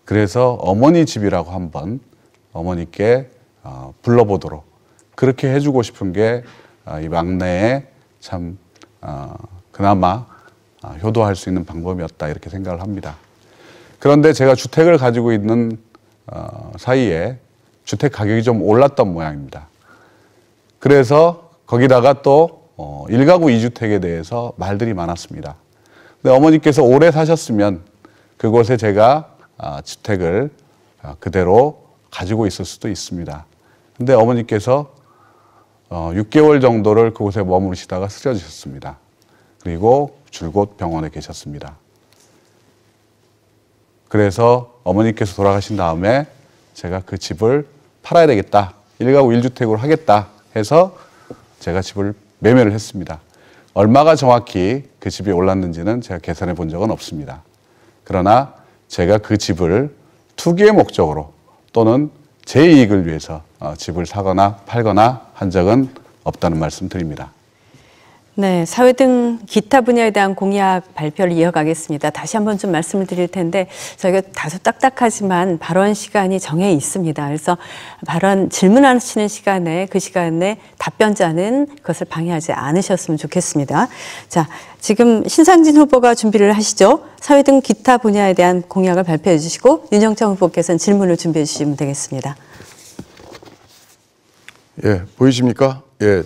그래서 어머니 집이라고 한번 어머니께 불러보도록 그렇게 해주고 싶은 게 이 막내의 참 그나마 효도할 수 있는 방법이었다 이렇게 생각을 합니다. 그런데 제가 주택을 가지고 있는 사이에 주택 가격이 좀 올랐던 모양입니다. 그래서 거기다가 또 1가구 2주택에 대해서 말들이 많았습니다. 근데 어머니께서 오래 사셨으면 그곳에 제가 주택을 그대로 가지고 있을 수도 있습니다. 근데 어머니께서 6개월 정도를 그곳에 머무르시다가 쓰러지셨습니다. 그리고 줄곧 병원에 계셨습니다. 그래서 어머니께서 돌아가신 다음에 제가 그 집을 팔아야 되겠다. 1가구 1주택으로 하겠다 해서 제가 집을 매매를 했습니다. 얼마가 정확히 그 집이 올랐는지는 제가 계산해 본 적은 없습니다. 그러나 제가 그 집을 투기의 목적으로 또는 제 이익을 위해서 집을 사거나 팔거나 한 적은 없다는 말씀 드립니다. 네, 사회 등 기타 분야에 대한 공약 발표를 이어가겠습니다. 다시 한번 좀 말씀을 드릴 텐데 저희가 다소 딱딱하지만 발언 시간이 정해 있습니다. 그래서 질문하시는 시간에 그 시간에 답변자는 그것을 방해하지 않으셨으면 좋겠습니다. 자, 지금 신상진 후보가 준비를 하시죠. 사회 등 기타 분야에 대한 공약을 발표해 주시고 윤영찬 후보께서는 질문을 준비해 주시면 되겠습니다. 예, 보이십니까? 예.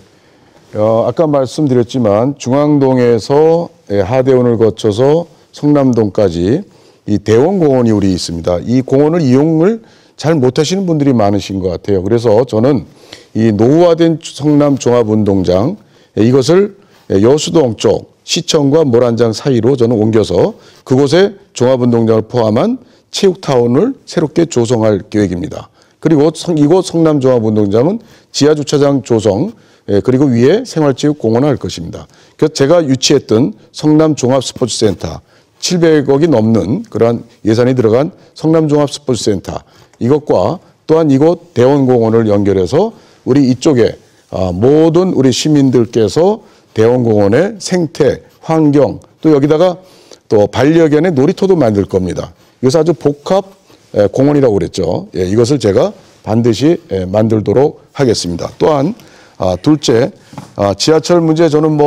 아까 말씀드렸지만 중앙동에서 하대원을 거쳐서 성남동까지 이 대원공원이 우리 있습니다. 이 공원을 이용을 잘 못하시는 분들이 많으신 것 같아요. 그래서 저는 이 노후화된 성남종합운동장 이것을 여수동 쪽 시청과 모란장 사이로 저는 옮겨서 그곳에 종합운동장을 포함한 체육타운을 새롭게 조성할 계획입니다. 그리고 이곳 성남종합운동장은 지하주차장 조성 그리고 위에 생활체육공원을 할 것입니다. 그래서 제가 유치했던 성남종합스포츠센터 700억이 넘는 그러한 예산이 들어간 성남종합스포츠센터 이것과 또한 이곳 대원공원을 연결해서 우리 이쪽에 모든 우리 시민들께서 대원공원의 생태, 환경 또 여기다가 또 반려견의 놀이터도 만들 겁니다. 이것은 아주 복합 공원이라고 그랬죠. 예, 이것을 제가 반드시 만들도록 하겠습니다. 또한 둘째, 지하철 문제 저는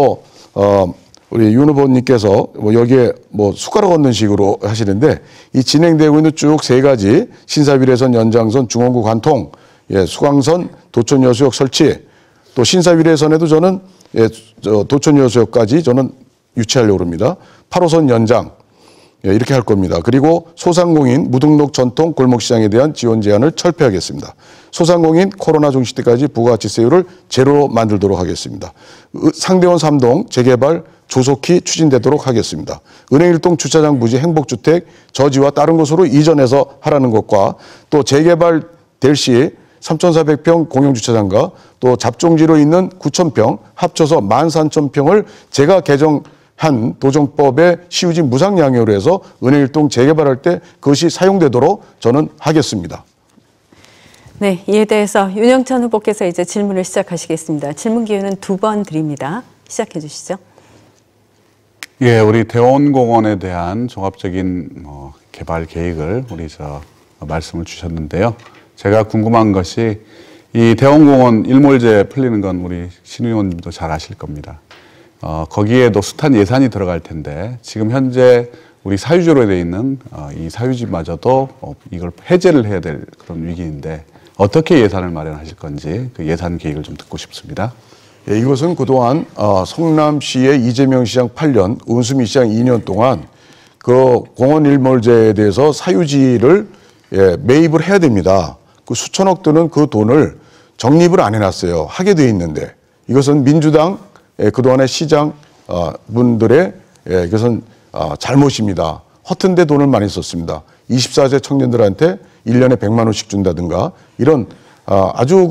우리 윤 후보님께서 여기에 숟가락 얹는 식으로 하시는데 이 진행되고 있는 쭉 세 가지 신사비례선 연장선 중원구 관통, 수강선 도촌여수역 설치, 또 신사비례선에도 저는 도촌여수역까지 저는 유치하려고 합니다. 8호선 연장, 이렇게 할 겁니다. 그리고 소상공인 무등록 전통 골목시장에 대한 지원 제한을 철폐하겠습니다. 소상공인 코로나 종식 때까지 부가가치세율을 제로로 만들도록 하겠습니다. 상대원 3동 재개발 조속히 추진되도록 하겠습니다. 은행 1동 주차장 부지 행복주택 저지와 다른 곳으로 이전해서 하라는 것과 또 재개발될 시 3,400평 공용주차장과 또 잡종지로 있는 9,000평 합쳐서 13,000평을 제가 개정한 도정법의 시우지 무상양효로 해서 은행 1동 재개발할 때 그것이 사용되도록 저는 하겠습니다. 네, 이에 대해서 윤영찬 후보께서 이제 질문을 시작하시겠습니다. 질문 기회는 2번 드립니다. 시작해 주시죠. 예, 우리 대원공원에 대한 종합적인 개발 계획을 말씀을 주셨는데요. 제가 궁금한 것이 이 대원공원 일몰제 풀리는 건 우리 신 의원님도 잘 아실 겁니다. 거기에도 숱한 예산이 들어갈 텐데 지금 현재 우리 사유지로 되어 있는 이 사유지마저도 이걸 해제를 해야 될 그런 위기인데 어떻게 예산을 마련하실 건지 그 예산 계획을 좀 듣고 싶습니다. 예, 이것은 그동안 성남시의 이재명 시장 8년, 운수미 시장 2년 동안 그 공원 일몰제에 대해서 사유지를 매입을 해야 됩니다. 그 수천억 드는 그 돈을 적립을 안 해놨어요. 하게 돼 있는데 이것은 민주당 그동안의 시장 분들의 이것은 잘못입니다. 허튼 데 돈을 많이 썼습니다. 24세 청년들한테 1년에 100만 원씩 준다든가 이런 아주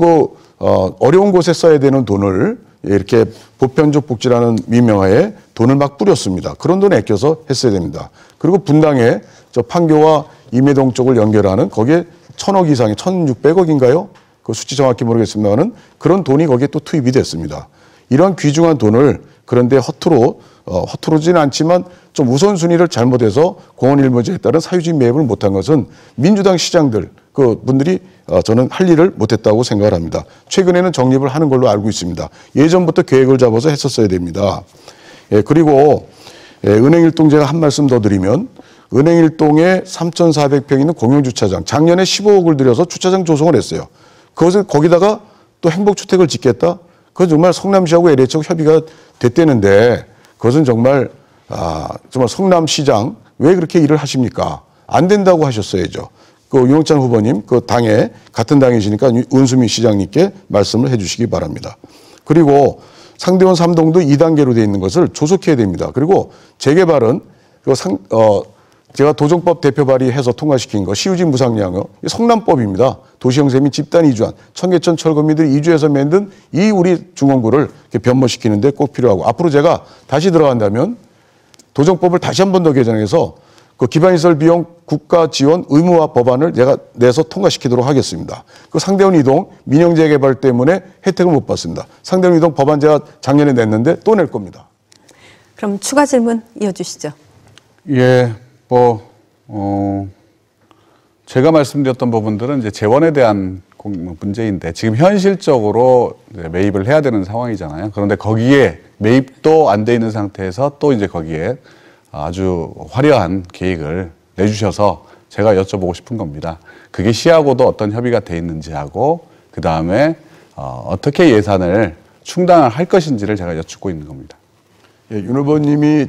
어려운 곳에 써야 되는 돈을 이렇게 보편적 복지라는 미명하에 돈을 막 뿌렸습니다. 그런 돈 아껴서 했어야 됩니다. 그리고 분당에 저 판교와 임해동 쪽을 연결하는 거기에 1,000억 이상의 1,600억인가요? 그 수치 정확히 모르겠습니다만은 그런 돈이 거기에 또 투입이 됐습니다. 이런 귀중한 돈을 그런데 허투루지는 않지만 좀 우선순위를 잘못해서 공원 일몰제에 따른 사유지 매입을 못한 것은 민주당 시장들 그 분들이 저는 할 일을 못했다고 생각을 합니다. 최근에는 정립을 하는 걸로 알고 있습니다. 예전부터 계획을 잡아서 했었어야 됩니다. 그리고 은행일동 제가 한 말씀 더 드리면 은행일동에 3,400평 있는 공용주차장 작년에 15억을 들여서 주차장 조성을 했어요. 그것을 거기다가 또 행복주택을 짓겠다? 그건 정말 성남시하고 LH하고 협의가 됐다는데 그것은 정말 성남시장 왜 그렇게 일을 하십니까? 안 된다고 하셨어야죠. 그 윤영찬 후보님 그 당에 같은 당이시니까 은수미 시장님께 말씀을 해 주시기 바랍니다. 그리고 상대원 3동도 2단계로 되어 있는 것을 조속해야 됩니다. 그리고 재개발은 제가 도정법 대표 발의해서 통과시킨 거 시우진 무상양호 성남법입니다. 도시형세 및 집단 이주안 청계천 철거민들이 이주해서 만든 이 우리 중원구를 변모시키는데 꼭 필요하고 앞으로 제가 다시 들어간다면 도정법을 다시 한 번 더 개정해서 그 기반시설 비용 국가 지원 의무화 법안을 제가 내서 통과시키도록 하겠습니다. 그 상대원 이동 민영 재개발 때문에 혜택을 못 받습니다. 상대원 이동 법안 제가 작년에 냈는데 또 낼 겁니다. 그럼 추가 질문 이어주시죠. 예, 제가 말씀드렸던 부분들은 이제 재원에 대한 문제인데 지금 현실적으로 이제 매입을 해야 되는 상황이잖아요. 그런데 거기에 매입도 안 돼 있는 상태에서 또 이제 거기에 아주 화려한 계획을 내주셔서 제가 여쭤보고 싶은 겁니다. 그게 시하고도 어떤 협의가 돼 있는지 하고 그 다음에 어떻게 예산을 충당을 할 것인지를 제가 여쭙고 있는 겁니다. 예, 윤 후보님이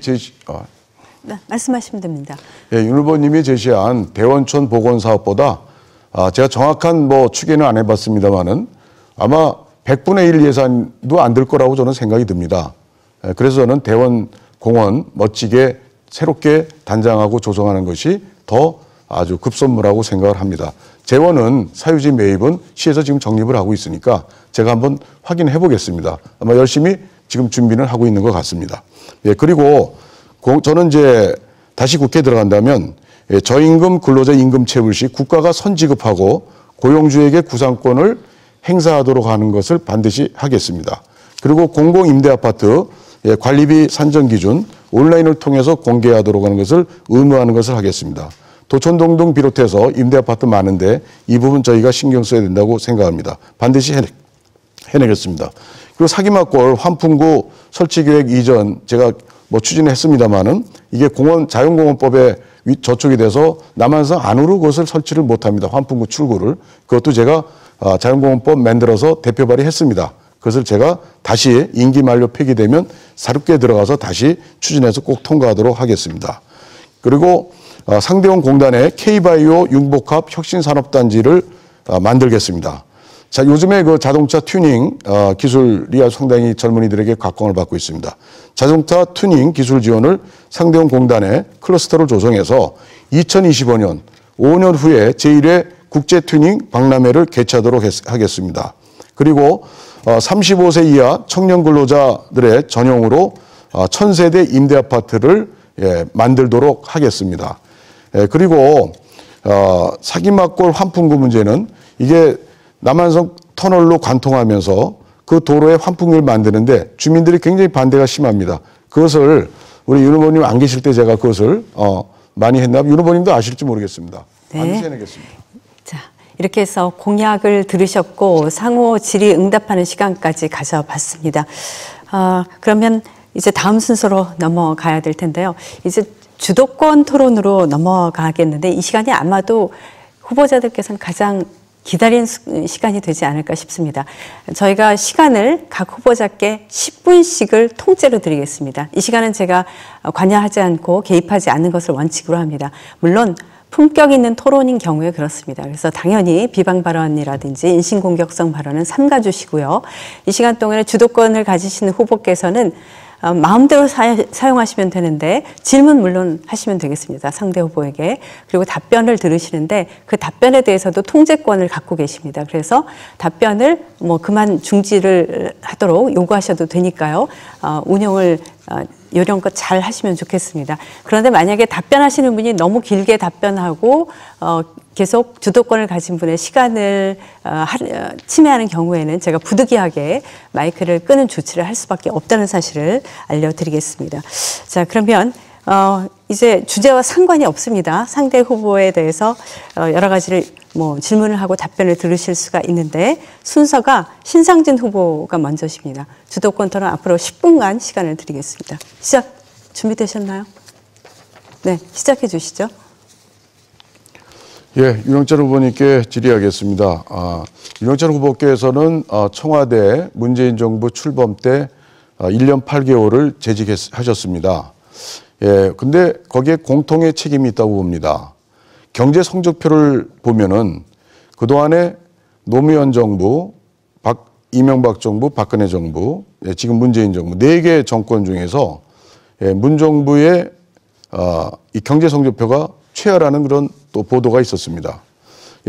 네, 말씀하시면 됩니다. 예, 윤 후보님이 제시한 대원촌 복원 사업보다 제가 정확한 추계는 안 해봤습니다만은 아마 100분의 1 예산도 안 들 거라고 저는 생각이 듭니다. 예, 그래서 저는 대원 공원 멋지게 새롭게 단장하고 조성하는 것이 더 아주 급선무라고 생각을 합니다. 재원은 사유지 매입은 시에서 지금 적립을 하고 있으니까 제가 한번 확인해 보겠습니다. 아마 열심히 지금 준비는 하고 있는 것 같습니다. 예, 그리고 저는 이제 다시 국회에 들어간다면 저임금 근로자 임금 체불 시 국가가 선지급하고 고용주에게 구상권을 행사하도록 하는 것을 반드시 하겠습니다. 그리고 공공임대아파트 관리비 산정 기준 온라인을 통해서 공개하도록 하는 것을 의무화하는 것을 하겠습니다. 도촌동 등 비롯해서 임대아파트 많은데 이 부분 저희가 신경 써야 된다고 생각합니다. 반드시 해내겠습니다. 그리고 사기막골 환풍구 설치계획 이전 제가 추진했습니다만은 이게 자연공원법에 저촉이 돼서 남한산 안으로 그것을 설치를 못합니다. 환풍구 출구를. 그것도 제가 자연공원법 만들어서 대표 발의했습니다. 그것을 제가 다시 임기 만료 폐기되면 사립계에 들어가서 다시 추진해서 꼭 통과하도록 하겠습니다. 그리고 상대원 공단에 K바이오 융복합 혁신산업단지를 만들겠습니다. 자, 요즘에 그 자동차 튜닝 기술이 상당히 젊은이들에게 각광을 받고 있습니다. 자동차 튜닝 기술 지원을 상대원 공단에 클러스터를 조성해서 2025년 5년 후에 제1회 국제 튜닝 박람회를 개최하도록 하겠습니다. 그리고 35세 이하 청년 근로자들의 전용으로 1000세대 임대 아파트를 만들도록 하겠습니다. 그리고 사기막골 환풍구 문제는 이게 남한산 터널로 관통하면서 그 도로에 환풍구를 만드는데 주민들이 굉장히 반대가 심합니다. 그것을 우리 윤 후보님 안 계실 때 제가 그것을 많이 했나? 윤 후보님도 아실지 모르겠습니다. 네. 반드시 해내겠습니다. 자, 이렇게 해서 공약을 들으셨고 상호 질의응답하는 시간까지 가져봤습니다. 그러면 이제 다음 순서로 넘어가야 될 텐데요. 이제 주도권 토론으로 넘어가겠는데 이 시간이 아마도 후보자들께서는 가장 기다린 시간이 되지 않을까 싶습니다. 저희가 시간을 각 후보자께 10분씩을 통째로 드리겠습니다. 이 시간은 제가 관여하지 않고 개입하지 않는 것을 원칙으로 합니다. 물론 품격 있는 토론인 경우에 그렇습니다. 그래서 당연히 비방 발언이라든지 인신공격성 발언은 삼가주시고요. 이 시간 동안에 주도권을 가지시는 후보께서는 마음대로 사용하시면 되는데 질문 물론 하시면 되겠습니다. 상대 후보에게. 그리고 답변을 들으시는데 그 답변에 대해서도 통제권을 갖고 계십니다. 그래서 답변을 뭐 그만 중지를 하도록 요구하셔도 되니까요. 운영을 요령껏 잘 하시면 좋겠습니다. 그런데 만약에 답변하시는 분이 너무 길게 답변하고 계속 주도권을 가진 분의 시간을 침해하는 경우에는 제가 부득이하게 마이크를 끄는 조치를 할 수밖에 없다는 사실을 알려드리겠습니다. 자, 그러면 이제 주제와 상관이 없습니다. 상대 후보에 대해서 여러 가지를 뭐 질문을 하고 답변을 들으실 수가 있는데 순서가 신상진 후보가 먼저십니다. 주도권 토론 앞으로 10분간 시간을 드리겠습니다. 시작 준비되셨나요? 네, 시작해 주시죠. 예, 윤영찬 후보님께 질의하겠습니다. 윤영찬 후보께서는 청와대 문재인 정부 출범 때 1년 8개월을 재직하셨습니다. 예, 근데 거기에 공통의 책임이 있다고 봅니다. 경제 성적표를 보면은 그동안에 노무현 정부, 이명박 정부, 박근혜 정부, 지금 문재인 정부 4개 정권 중에서 문 정부의 이 경제 성적표가 최하라는 그런 또 보도가 있었습니다.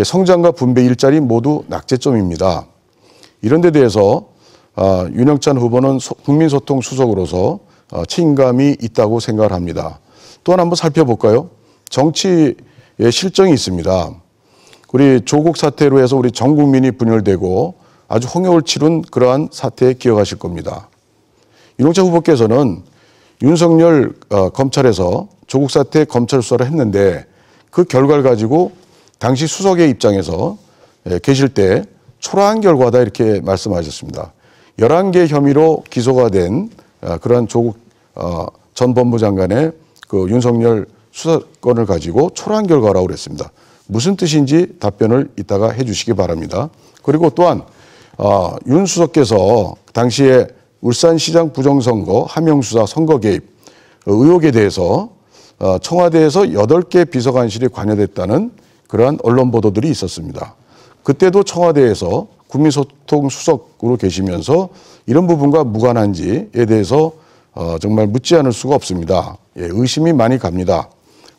성장과 분배 일자리 모두 낙제점입니다. 이런 데 대해서 윤영찬 후보는 국민소통 수석으로서 책임감이 있다고 생각을 합니다. 또한 한번 살펴볼까요? 정치의 실정이 있습니다. 우리 조국 사태로 해서 우리 전 국민이 분열되고 아주 홍역을 치른 그러한 사태에 기억하실 겁니다. 윤영찬 후보께서는 윤석열 검찰에서 조국 사태 검찰 수사를 했는데 그 결과를 가지고 당시 수석의 입장에서 계실 때 초라한 결과다 이렇게 말씀하셨습니다. 11개 혐의로 기소가 된 그러한 조국 전 법무장관의 그 윤석열 수사권을 가지고 초라한 결과라고 그랬습니다. 무슨 뜻인지 답변을 이따가 해 주시기 바랍니다. 그리고 또한 윤 수석께서 당시에 울산시장 부정선거 하명수사 선거 개입 의혹에 대해서 청와대에서 8개 비서관실이 관여됐다는 그러한 언론 보도들이 있었습니다. 그때도 청와대에서 국민소통 수석으로 계시면서 이런 부분과 무관한지에 대해서 정말 묻지 않을 수가 없습니다. 예, 의심이 많이 갑니다.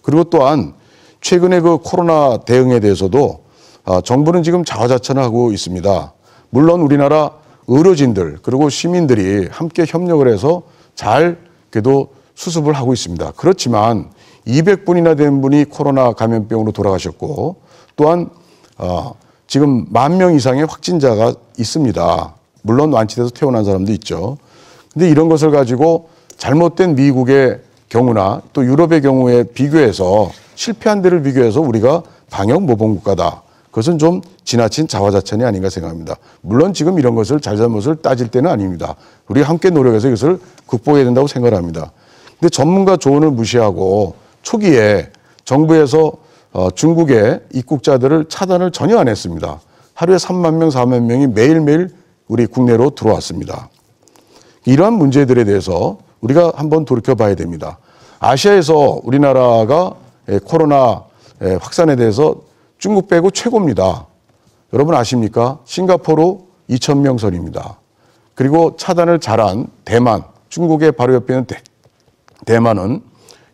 그리고 또한 최근에 그 코로나 대응에 대해서도 정부는 지금 자화자찬을 하고 있습니다. 물론 우리나라 의료진들 그리고 시민들이 함께 협력을 해서 잘 그래도 수습을 하고 있습니다. 그렇지만 200분이나 된 분이 코로나 감염병으로 돌아가셨고 또한 지금 10,000명 이상의 확진자가 있습니다. 물론 완치돼서 퇴원한 사람도 있죠. 근데 이런 것을 가지고 잘못된 미국의 경우나 또 유럽의 경우에 비교해서 실패한 데를 비교해서 우리가 방역 모범 국가다. 그것은 좀 지나친 자화자찬이 아닌가 생각합니다. 물론 지금 이런 것을 잘잘못을 따질 때는 아닙니다. 우리가 함께 노력해서 이것을 극복해야 된다고 생각을 합니다. 근데 전문가 조언을 무시하고 초기에 정부에서 중국의 입국자들을 차단을 전혀 안 했습니다. 하루에 3만 명, 4만 명이 매일매일 우리 국내로 들어왔습니다. 이러한 문제들에 대해서 우리가 한번 돌이켜봐야 됩니다. 아시아에서 우리나라가 코로나 확산에 대해서 중국 빼고 최고입니다. 여러분 아십니까? 싱가포르 2,000명 선입니다. 그리고 차단을 잘한 대만, 중국의 바로 옆에 있는 대만은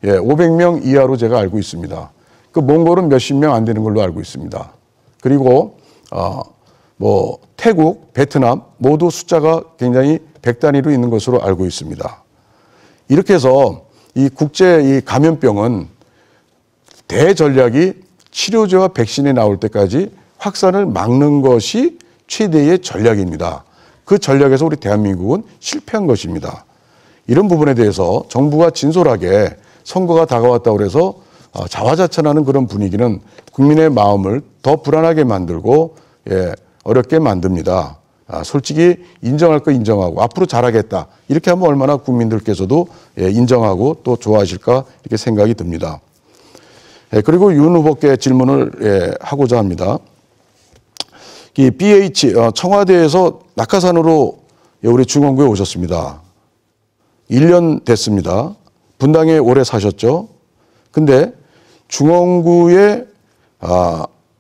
500명 이하로 제가 알고 있습니다. 그 몽골은 몇십 명 안 되는 걸로 알고 있습니다. 그리고 뭐 태국, 베트남 모두 숫자가 굉장히 100단위로 있는 것으로 알고 있습니다. 이렇게 해서 이 국제 이 감염병은 대전략이 치료제와 백신이 나올 때까지 확산을 막는 것이 최대의 전략입니다. 그 전략에서 우리 대한민국은 실패한 것입니다. 이런 부분에 대해서 정부가 진솔하게 선거가 다가왔다고 해서 자화자찬하는 그런 분위기는 국민의 마음을 더 불안하게 만들고 어렵게 만듭니다. 솔직히 인정할 거 인정하고 앞으로 잘하겠다 이렇게 하면 얼마나 국민들께서도 인정하고 또 좋아하실까 이렇게 생각이 듭니다. 그리고 윤 후보께 질문을 하고자 합니다. 이 BH 청와대에서 낙하산으로 우리 중원구에 오셨습니다. 1년 됐습니다. 분당에 오래 사셨죠. 근데 중원구에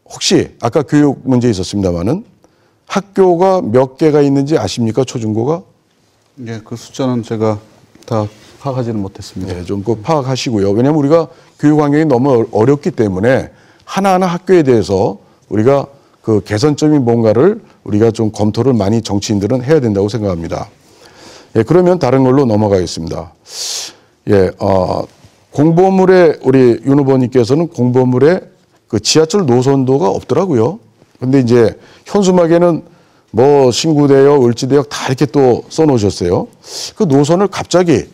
혹시 아까 교육 문제 있었습니다마는 학교가 몇 개가 있는지 아십니까? 초중고가? 예, 그 숫자는 제가 다 파악하지는 못했습니다. 네, 좀 꼭 파악하시고요. 왜냐하면 우리가 교육 환경이 너무 어렵기 때문에 하나하나 학교에 대해서 우리가 그 개선점이 뭔가를 우리가 좀 검토를 많이 정치인들은 해야 된다고 생각합니다. 예, 그러면 다른 걸로 넘어가겠습니다. 예, 공보물에 우리 윤 후보님께서는 공보물에 그 지하철 노선도가 없더라고요. 근데 이제 현수막에는 뭐 신구대역, 을지대역 다 이렇게 또 써놓으셨어요. 그 노선을 갑자기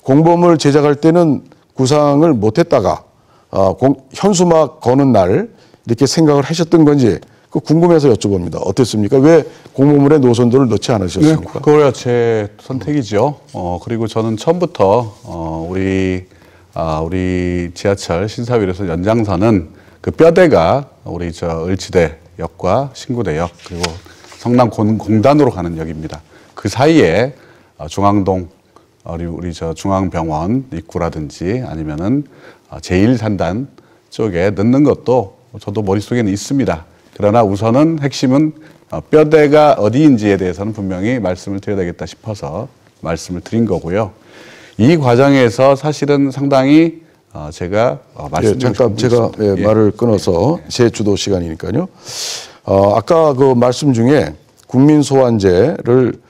공보물 제작할 때는 구상을 못했다가 현수막 거는 날 이렇게 생각을 하셨던 건지 그 궁금해서 여쭤봅니다. 어땠습니까? 왜 공보물에 노선도를 넣지 않으셨습니까? 네, 그거야 제 선택이죠. 그리고 저는 처음부터 우리 지하철 신사위에서 연장선은 그 뼈대가 우리 을지대역과 신구대역 그리고 성남 공단으로 가는 역입니다. 그 사이에 중앙동 우리 중앙병원 입구라든지 아니면은 제1산단 쪽에 넣는 것도 저도 머릿속에는 있습니다. 그러나 우선은 핵심은 뼈대가 어디인지에 대해서는 분명히 말씀을 드려야 되겠다 싶어서 말씀을 드린 거고요. 이 과정에서 사실은 상당히 제가 말씀드리고 잠깐 제가 말을 끊어서 제 주도 시간이니까요. 아까 그 말씀 중에 국민소환제를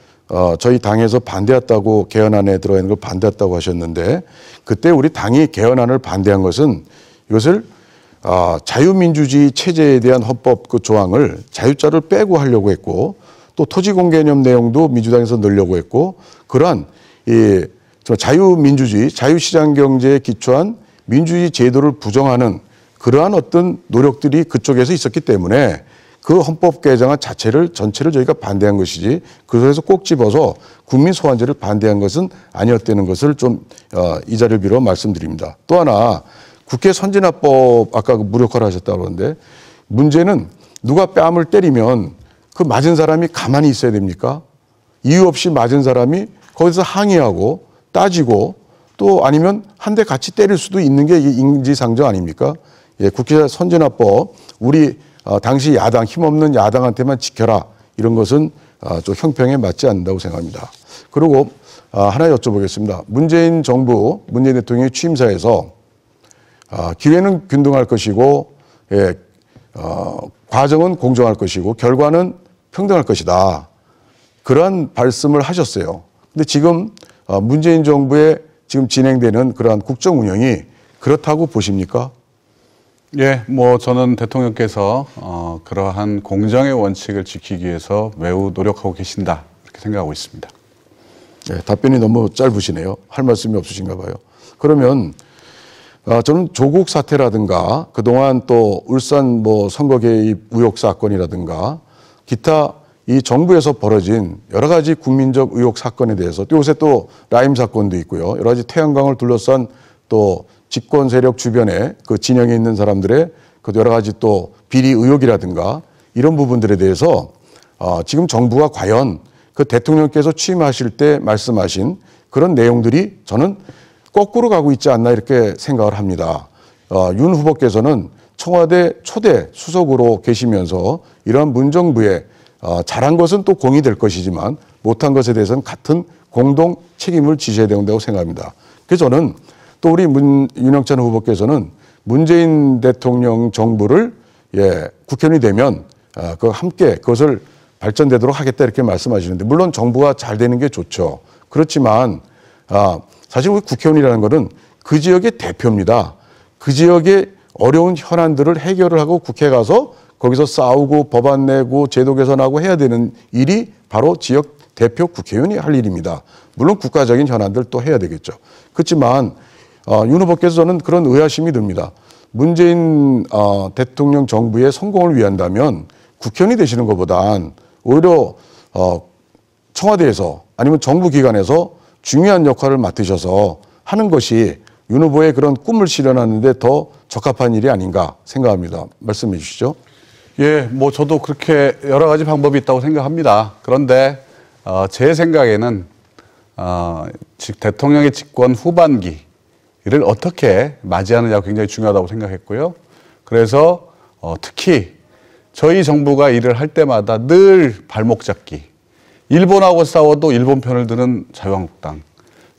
저희 당에서 반대했다고 개헌안에 들어가 있는 걸 반대했다고 하셨는데 그때 우리 당이 개헌안을 반대한 것은 이것을 자유민주주의 체제에 대한 헌법 그 조항을 자유자를 빼고 하려고 했고 또 토지공개념 내용도 민주당에서 넣으려고 했고 그러한 자유민주주의, 자유시장 경제에 기초한 민주주의 제도를 부정하는 그러한 어떤 노력들이 그쪽에서 있었기 때문에 그 헌법 개정안 자체를 전체를 저희가 반대한 것이지 그래서 꼭 집어서 국민 소환제를 반대한 것은 아니었다는 것을 좀 이 자리를 빌어 말씀드립니다. 또 하나 국회 선진화법 아까 무력화를 하셨다고 그러는데 문제는 누가 뺨을 때리면 그 맞은 사람이 가만히 있어야 됩니까? 이유 없이 맞은 사람이 거기서 항의하고 따지고 또 아니면 한 대 같이 때릴 수도 있는 게 인지상정 아닙니까? 예, 국회 선진화법 우리 당시 야당 힘없는 야당한테만 지켜라 이런 것은 좀 형평에 맞지 않는다고 생각합니다. 그리고 하나 여쭤보겠습니다. 문재인 정부 문재인 대통령의 취임사에서 기회는 균등할 것이고 과정은 공정할 것이고 결과는 평등할 것이다. 그러한 말씀을 하셨어요. 근데 지금 문재인 정부의 지금 진행되는 그러한 국정 운영이 그렇다고 보십니까? 예, 뭐 저는 대통령께서 그러한 공정의 원칙을 지키기 위해서 매우 노력하고 계신다 이렇게 생각하고 있습니다. 네, 답변이 너무 짧으시네요. 할 말씀이 없으신가 봐요. 그러면 저는 조국 사태라든가 그동안 또 울산 뭐 선거 개입 의혹 사건이라든가 기타 이 정부에서 벌어진 여러 가지 국민적 의혹 사건에 대해서 또 요새 또 라임 사건도 있고요. 여러 가지 태양광을 둘러싼 또 집권 세력 주변에 그 진영에 있는 사람들의 그 여러 가지 또 비리 의혹이라든가 이런 부분들에 대해서 지금 정부가 과연 그 대통령께서 취임하실 때 말씀하신 그런 내용들이 저는 거꾸로 가고 있지 않나 이렇게 생각을 합니다. 윤 후보께서는 청와대 초대 수석으로 계시면서 이러한 문정부에 잘한 것은 또 공이 될 것이지만 못한 것에 대해서는 같은 공동 책임을 지셔야 된다고 생각합니다. 그래서 저는 또 우리 윤영찬 후보께서는 문재인 대통령 정부를 국회의원이 되면 그 함께 그것을 발전되도록 하겠다 이렇게 말씀하시는데 물론 정부가 잘 되는 게 좋죠. 그렇지만 사실 우리 국회의원이라는 것은 그 지역의 대표입니다. 그 지역의 어려운 현안들을 해결을 하고 국회에 가서 거기서 싸우고 법안 내고 제도 개선하고 해야 되는 일이 바로 지역 대표 국회의원이 할 일입니다. 물론 국가적인 현안들 또 해야 되겠죠. 그렇지만 윤 후보께서 저는 그런 의아심이 듭니다. 문재인 대통령 정부의 성공을 위한다면 국회의원이 되시는 것보단 오히려 청와대에서 아니면 정부 기관에서 중요한 역할을 맡으셔서 하는 것이 윤 후보의 그런 꿈을 실현하는 데 더 적합한 일이 아닌가 생각합니다. 말씀해 주시죠. 예, 뭐 저도 그렇게 여러 가지 방법이 있다고 생각합니다. 그런데 제 생각에는 대통령의 집권 후반기를 어떻게 맞이하느냐가 굉장히 중요하다고 생각했고요. 그래서 특히 저희 정부가 일을 할 때마다 늘 발목 잡기. 일본하고 싸워도 일본 편을 드는 자유한국당.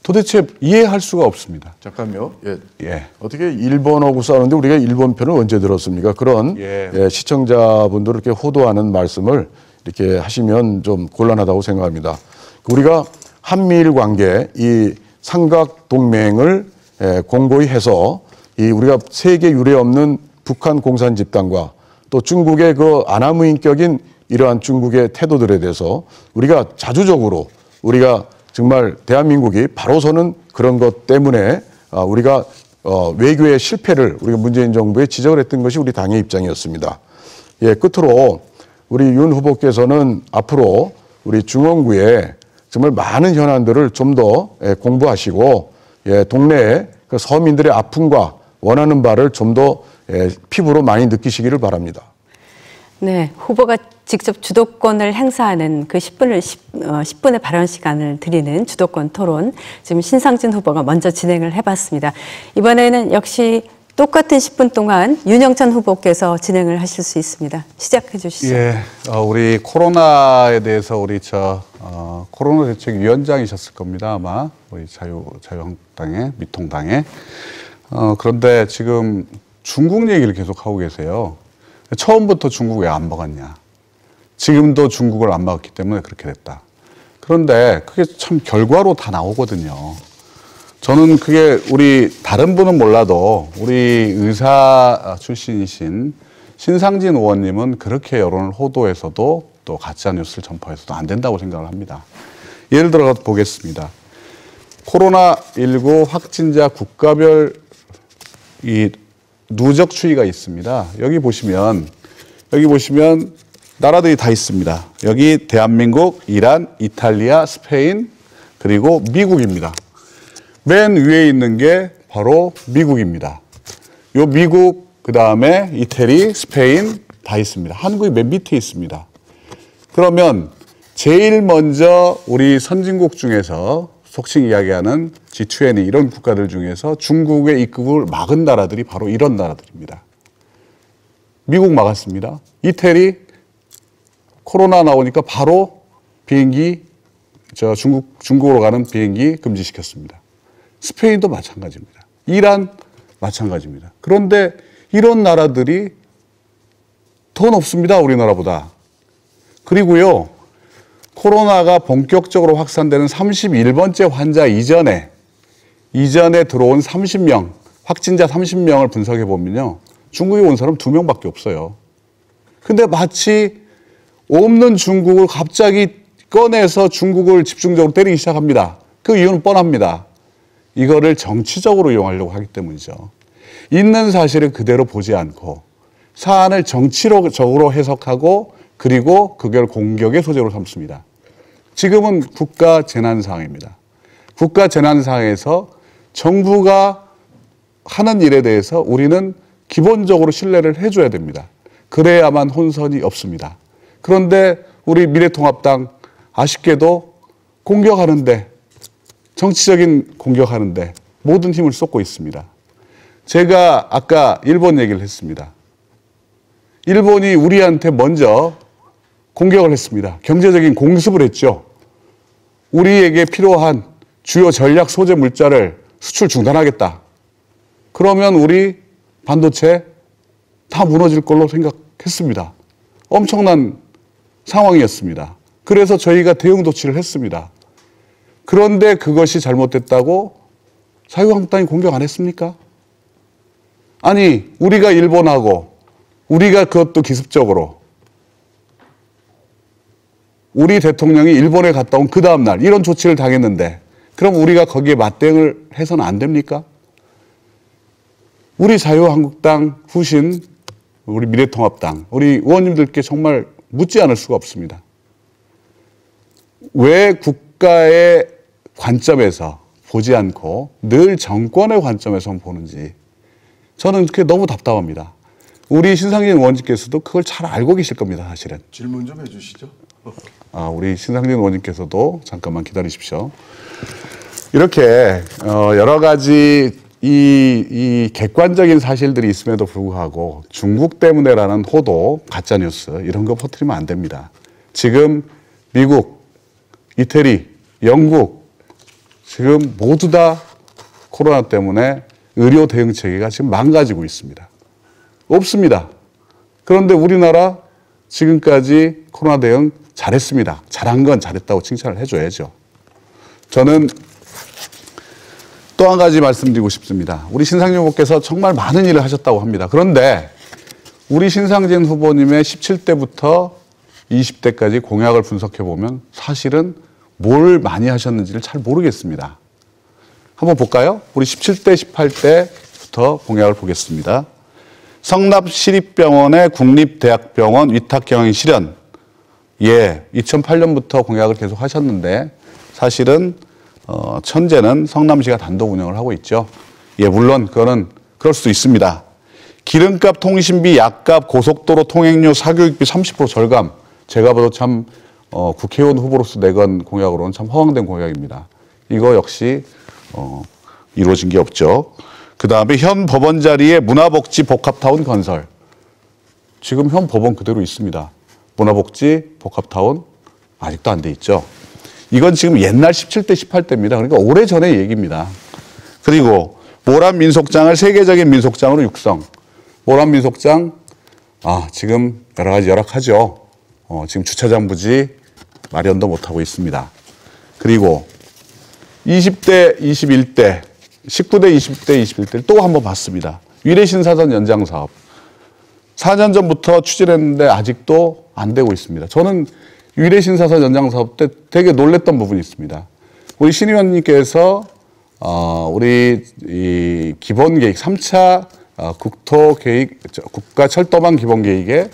도대체 이해할 수가 없습니다. 잠깐요. 예. 예. 어떻게 일본하고 싸우는데 우리가 일본 편을 언제 들었습니까? 그런 예. 시청자분들을 이렇게 호도하는 말씀을 이렇게 하시면 좀 곤란하다고 생각합니다. 우리가 한미일 관계 이 삼각 동맹을 공고히 해서 이 우리가 세계 유례 없는 북한 공산 집단과 또 중국의 그 아나무인격인 이러한 중국의 태도들에 대해서 우리가 자주적으로 우리가 정말 대한민국이 바로 서는 그런 것 때문에 우리가 외교의 실패를 우리가 문재인 정부에 지적을 했던 것이 우리 당의 입장이었습니다. 예, 끝으로 우리 윤 후보께서는 앞으로 우리 중원구에 정말 많은 현안들을 좀 더 공부하시고 동네에 그 서민들의 아픔과 원하는 바를 좀 더 피부로 많이 느끼시기를 바랍니다. 네, 후보가 직접 주도권을 행사하는 그 10분의 발언 시간을 드리는 주도권 토론, 지금 신상진 후보가 먼저 진행을 해봤습니다. 이번에는 역시 똑같은 10분 동안 윤영찬 후보께서 진행을 하실 수 있습니다. 시작해 주시죠. 예, 우리 코로나에 대해서 우리 코로나 대책위원장이셨을 겁니다. 아마 우리 자유한국당의 미통당의. 그런데 지금 중국 얘기를 계속 하고 계세요. 처음부터 중국 왜 안 먹었냐. 지금도 중국을 안 먹었기 때문에 그렇게 됐다. 그런데 그게 참 결과로 다 나오거든요. 저는 그게 우리 다른 분은 몰라도 우리 의사 출신이신 신상진 의원님은 그렇게 여론을 호도해서도 또 가짜 뉴스를 전파해서도 안 된다고 생각을 합니다. 예를 들어 보겠습니다. 코로나19 확진자 국가별 이 누적 추이가 있습니다. 여기 보시면 나라들이 다 있습니다. 여기 대한민국, 이란, 이탈리아, 스페인, 그리고 미국입니다. 맨 위에 있는 게 바로 미국입니다. 요 미국, 그 다음에 이태리, 스페인 다 있습니다. 한국이 맨 밑에 있습니다. 그러면 제일 먼저 우리 선진국 중에서 속칭 이야기하는 G20 이런 국가들 중에서 중국의 입국을 막은 나라들이 바로 이런 나라들입니다. 미국 막았습니다. 이태리 코로나 나오니까 바로 비행기 중국으로 가는 비행기 금지시켰습니다. 스페인도 마찬가지입니다. 이란 마찬가지입니다. 그런데 이런 나라들이 더 높습니다. 우리나라보다. 그리고요. 코로나가 본격적으로 확산되는 31번째 환자 이전에 들어온 30명, 확진자 30명을 분석해 보면요. 중국에 온 사람 2명밖에 없어요. 근데 마치 없는 중국을 갑자기 꺼내서 중국을 집중적으로 때리기 시작합니다. 그 이유는 뻔합니다. 이거를 정치적으로 이용하려고 하기 때문이죠. 있는 사실을 그대로 보지 않고 사안을 정치적으로 해석하고 그리고 그걸 공격의 소재로 삼습니다. 지금은 국가 재난 상황입니다. 국가 재난 상황에서 정부가 하는 일에 대해서 우리는 기본적으로 신뢰를 해줘야 됩니다. 그래야만 혼선이 없습니다. 그런데 우리 미래통합당 아쉽게도 공격하는데 정치적인 공격하는데 모든 힘을 쏟고 있습니다. 제가 아까 일본 얘기를 했습니다. 일본이 우리한테 먼저 공격을 했습니다. 경제적인 공습을 했죠. 우리에게 필요한 주요 전략 소재 물자를 수출 중단하겠다. 그러면 우리 반도체 다 무너질 걸로 생각했습니다. 엄청난 상황이었습니다. 그래서 저희가 대응 조치를 했습니다. 그런데 그것이 잘못됐다고 자유한국당이 공격 안 했습니까? 아니, 우리가 일본하고 우리가 그것도 기습적으로 우리 대통령이 일본에 갔다 온 그 다음날 이런 조치를 당했는데 그럼 우리가 거기에 맞대응을 해서는 안 됩니까? 우리 자유한국당 후신, 우리 미래통합당, 우리 의원님들께 정말 묻지 않을 수가 없습니다. 왜 국가의 관점에서 보지 않고 늘 정권의 관점에서 보는지 저는 그게 너무 답답합니다. 우리 신상진 의원님께서도 그걸 잘 알고 계실 겁니다, 사실은. 질문 좀 해주시죠. 우리 신상진 의원님께서도 잠깐만 기다리십시오. 이렇게 여러 가지 이 객관적인 사실들이 있음에도 불구하고 중국 때문에라는 호도, 가짜뉴스 이런 거 퍼뜨리면 안 됩니다. 지금 미국, 이태리, 영국 지금 모두 다 코로나 때문에 의료 대응 체계가 지금 망가지고 있습니다. 없습니다. 그런데 우리나라 지금까지 코로나 대응 잘했습니다. 잘한 건 잘했다고 칭찬을 해줘야죠. 저는 또 한 가지 말씀드리고 싶습니다. 우리 신상진 후보께서 정말 많은 일을 하셨다고 합니다. 그런데 우리 신상진 후보님의 17대부터 20대까지 공약을 분석해 보면 사실은 뭘 많이 하셨는지를 잘 모르겠습니다. 한번 볼까요? 우리 17대, 18대부터 공약을 보겠습니다. 성남시립병원의 국립대학병원 위탁경영 실현. 2008년부터 공약을 계속 하셨는데 사실은 현재는 성남시가 단독 운영을 하고 있죠. 물론 그거는 그럴 수도 있습니다. 기름값, 통신비, 약값, 고속도로 통행료, 사교육비 30% 절감. 제가 봐도 참 국회의원 후보로서 내건 공약으로는 참 허황된 공약입니다. 이거 역시 이루어진 게 없죠. 그 다음에 현 법원 자리에 문화복지 복합타운 건설. 지금 현 법원 그대로 있습니다. 문화복지 복합타운 아직도 안 돼 있죠. 이건 지금 옛날 17대, 18대입니다. 그러니까 오래전의 얘기입니다. 그리고 모란 민속장을 세계적인 민속장으로 육성. 모란 민속장, 지금 여러 가지 열악하죠. 지금 주차장 부지 마련도 못하고 있습니다. 그리고 20대, 21대, 19대, 20대, 21대를 또 한번 봤습니다. 위례신사선 연장 사업. 4년 전부터 추진했는데 아직도 안 되고 있습니다. 저는 위례신사선 연장 사업 때 되게 놀랬던 부분이 있습니다. 우리 신 의원님께서 우리 이 기본 계획 3차 국토 계획 국가 철도망 기본 계획에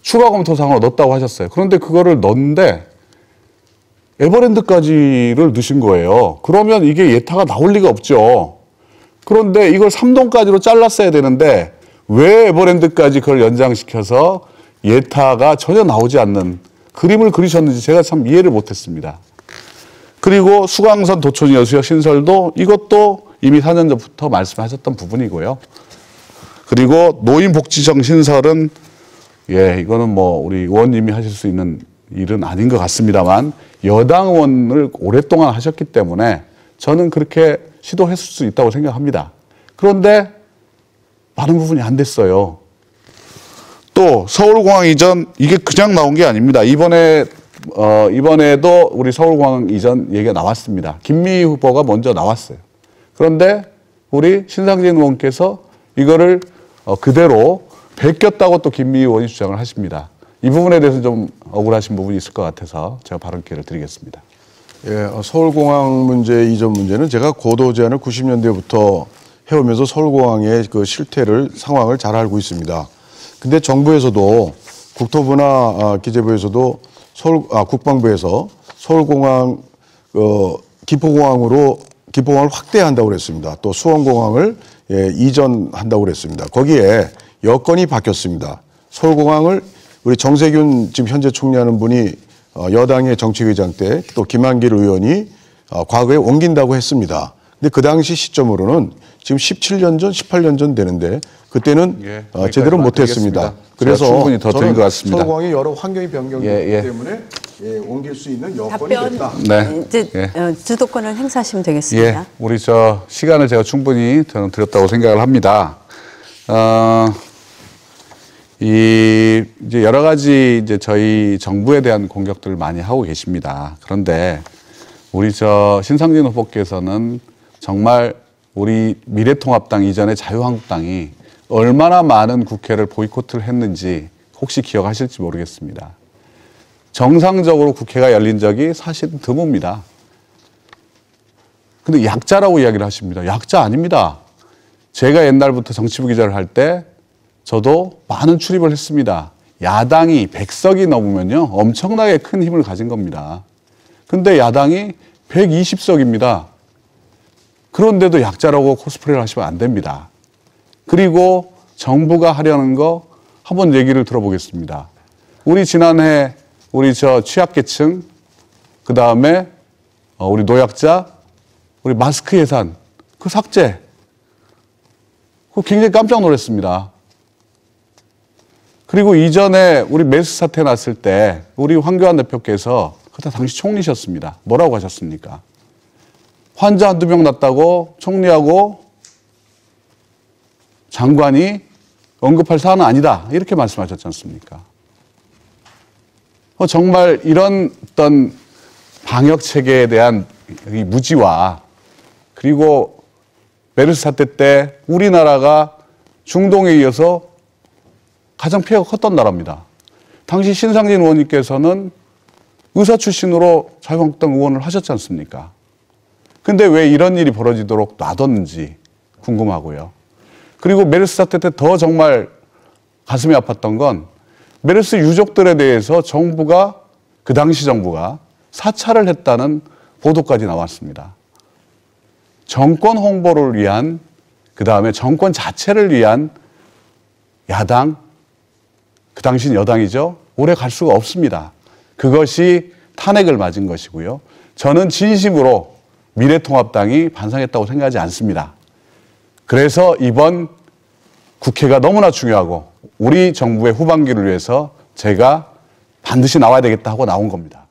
추가 검토 사항을 넣었다고 하셨어요. 그런데 그거를 넣었는데 에버랜드까지를 넣으신 거예요. 그러면 이게 예타가 나올 리가 없죠. 그런데 이걸 3동까지로 잘랐어야 되는데 왜 에버랜드까지 그걸 연장시켜서 예타가 전혀 나오지 않는 그림을 그리셨는지 제가 참 이해를 못했습니다. 그리고 수강선 도촌 여수역 신설도 이것도 이미 4년 전부터 말씀하셨던 부분이고요. 그리고 노인복지청 신설은 이거는 뭐 우리 의원님이 하실 수 있는 일은 아닌 것 같습니다만 여당 의원을 오랫동안 하셨기 때문에 저는 그렇게 시도했을 수 있다고 생각합니다. 그런데 많은 부분이 안 됐어요. 또 서울공항 이전 이게 그냥 나온 게 아닙니다. 이번에도 우리 서울공항 이전 얘기가 나왔습니다. 김미희 후보가 먼저 나왔어요. 그런데 우리 신상진 의원께서 이거를 그대로 베꼈다고 또 김미희 의원이 주장을 하십니다. 이 부분에 대해서 좀 억울하신 부분이 있을 것 같아서 제가 발언 기회를 드리겠습니다. 서울공항 문제, 이전 문제는 제가 고도 제안을 90년대부터 해오면서 서울공항의 그 실태를, 상황을 잘 알고 있습니다. 근데 정부에서도 국토부나 기재부에서도 국방부에서 서울공항, 기포공항을 확대한다고 그랬습니다. 또 수원공항을 이전한다고 그랬습니다. 거기에 여건이 바뀌었습니다. 서울공항을 우리 정세균 지금 현재 총리하는 분이 여당의 정책의장 때 또 김한길 의원이 과거에 옮긴다고 했습니다. 근데 그 당시 시점으로는 지금 17년 전, 18년 전 되는데 그때는 제대로 못했습니다. 그래서 충분히 더 드린 것 같습니다. 서울공항이 여러 환경이 변경되기 때문에 옮길 수 있는 여건이 됐다. 네. 이제 주도권을 행사하시면 되겠습니다. 우리 시간을 제가 충분히 저는 드렸다고 생각을 합니다. 이제 여러 가지 이제 저희 정부에 대한 공격들을 많이 하고 계십니다. 그런데 우리 신상진 후보께서는 정말 우리 미래통합당 이전의 자유한국당이 얼마나 많은 국회를 보이콧을 했는지 혹시 기억하실지 모르겠습니다. 정상적으로 국회가 열린 적이 사실 드뭅니다. 근데 약자라고 이야기를 하십니다. 약자 아닙니다. 제가 옛날부터 정치부 기자를 할 때 저도 많은 출입을 했습니다. 야당이 100석이 넘으면요, 엄청나게 큰 힘을 가진 겁니다. 근데 야당이 120석입니다. 그런데도 약자라고 코스프레를 하시면 안 됩니다. 그리고 정부가 하려는 거 한번 얘기를 들어보겠습니다. 우리 지난해 우리 취약계층, 그 다음에 우리 노약자, 우리 마스크 예산, 그 삭제. 그거 굉장히 깜짝 놀랐습니다. 그리고 이전에 우리 메르스 사태 났을 때 우리 황교안 대표께서 그때 당시 총리셨습니다. 뭐라고 하셨습니까? 환자 한두 명 났다고 총리하고 장관이 언급할 사안은 아니다. 이렇게 말씀하셨지 않습니까? 정말 이런 어떤 방역 체계에 대한 이 무지와 그리고 메르스 사태 때 우리나라가 중동에 이어서 가장 피해가 컸던 나라입니다. 당시 신상진 의원님께서는 의사 출신으로 자유한국당 의원을 하셨지 않습니까? 근데 왜 이런 일이 벌어지도록 놔뒀는지 궁금하고요. 그리고 메르스 사태 때 더 정말 가슴이 아팠던 건 메르스 유족들에 대해서 그 당시 정부가 사찰을 했다는 보도까지 나왔습니다. 정권 홍보를 위한, 그 다음에 정권 자체를 위한 야당, 그 당시는 여당이죠. 오래 갈 수가 없습니다. 그것이 탄핵을 맞은 것이고요. 저는 진심으로 미래통합당이 반성했다고 생각하지 않습니다. 그래서 이번 국회가 너무나 중요하고 우리 정부의 후반기를 위해서 제가 반드시 나와야 되겠다 하고 나온 겁니다.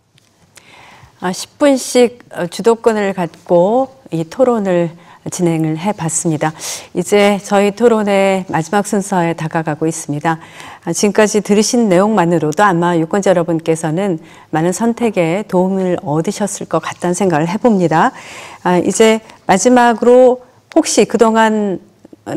10분씩 주도권을 갖고 이 토론을 진행을 해봤습니다. 이제 저희 토론의 마지막 순서에 다가가고 있습니다. 지금까지 들으신 내용만으로도 아마 유권자 여러분께서는 많은 선택에 도움을 얻으셨을 것 같다는 생각을 해봅니다. 이제 마지막으로 혹시 그동안